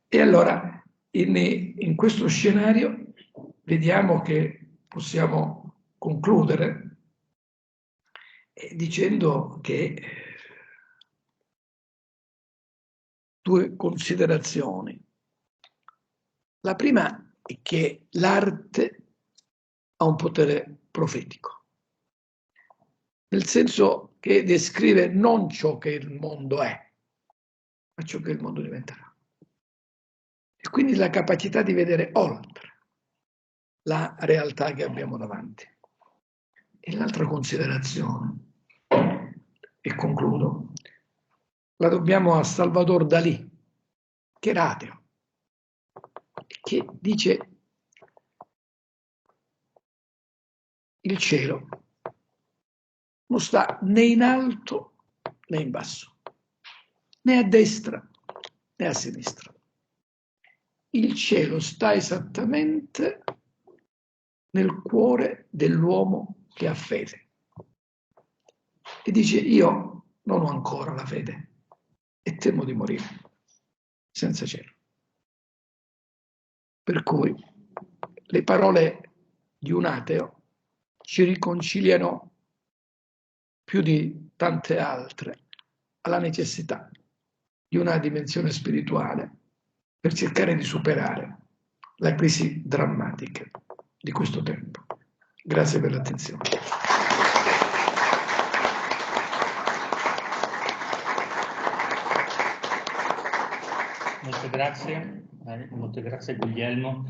E allora in questo scenario vediamo che possiamo concludere dicendo che due considerazioni. La prima è che l'arte ha un potere profetico, nel senso che descrive non ciò che il mondo è, ma ciò che il mondo diventerà. E quindi la capacità di vedere oltre la realtà che abbiamo davanti. E l'altra considerazione, e concludo, la dobbiamo a Salvador Dalì, che era ateo, che dice: il cielo non sta né in alto né in basso, né a destra né a sinistra. Il cielo sta esattamente nel cuore dell'uomo che ha fede. E dice: io non ho ancora la fede e temo di morire senza cielo. Per cui le parole di un ateo ci riconciliano più di tante altre alla necessità di una dimensione spirituale per cercare di superare la crisi drammatica di questo tempo. Grazie per l'attenzione. Molte grazie Guglielmo.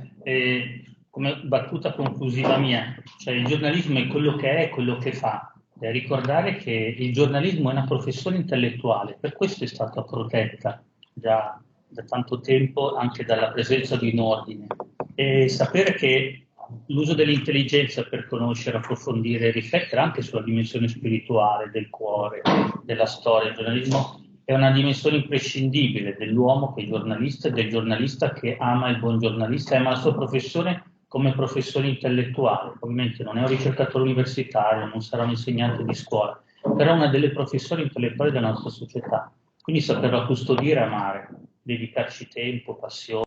Come battuta conclusiva mia, cioè il giornalismo è quello che è, quello che fa. Ricordare che il giornalismo è una professione intellettuale, per questo è stata protetta già da tanto tempo anche dalla presenza di un ordine. E sapere che l'uso dell'intelligenza per conoscere, approfondire e riflettere anche sulla dimensione spirituale, del cuore, della storia, il giornalismo è una dimensione imprescindibile dell'uomo che è giornalista e del giornalista che ama il buon giornalista e ama la sua professione come professione intellettuale. Ovviamente non è un ricercatore universitario, non sarà un insegnante di scuola, però è una delle professioni intellettuali della nostra società. Quindi saperla custodire e amare, dedicarci tempo, passione.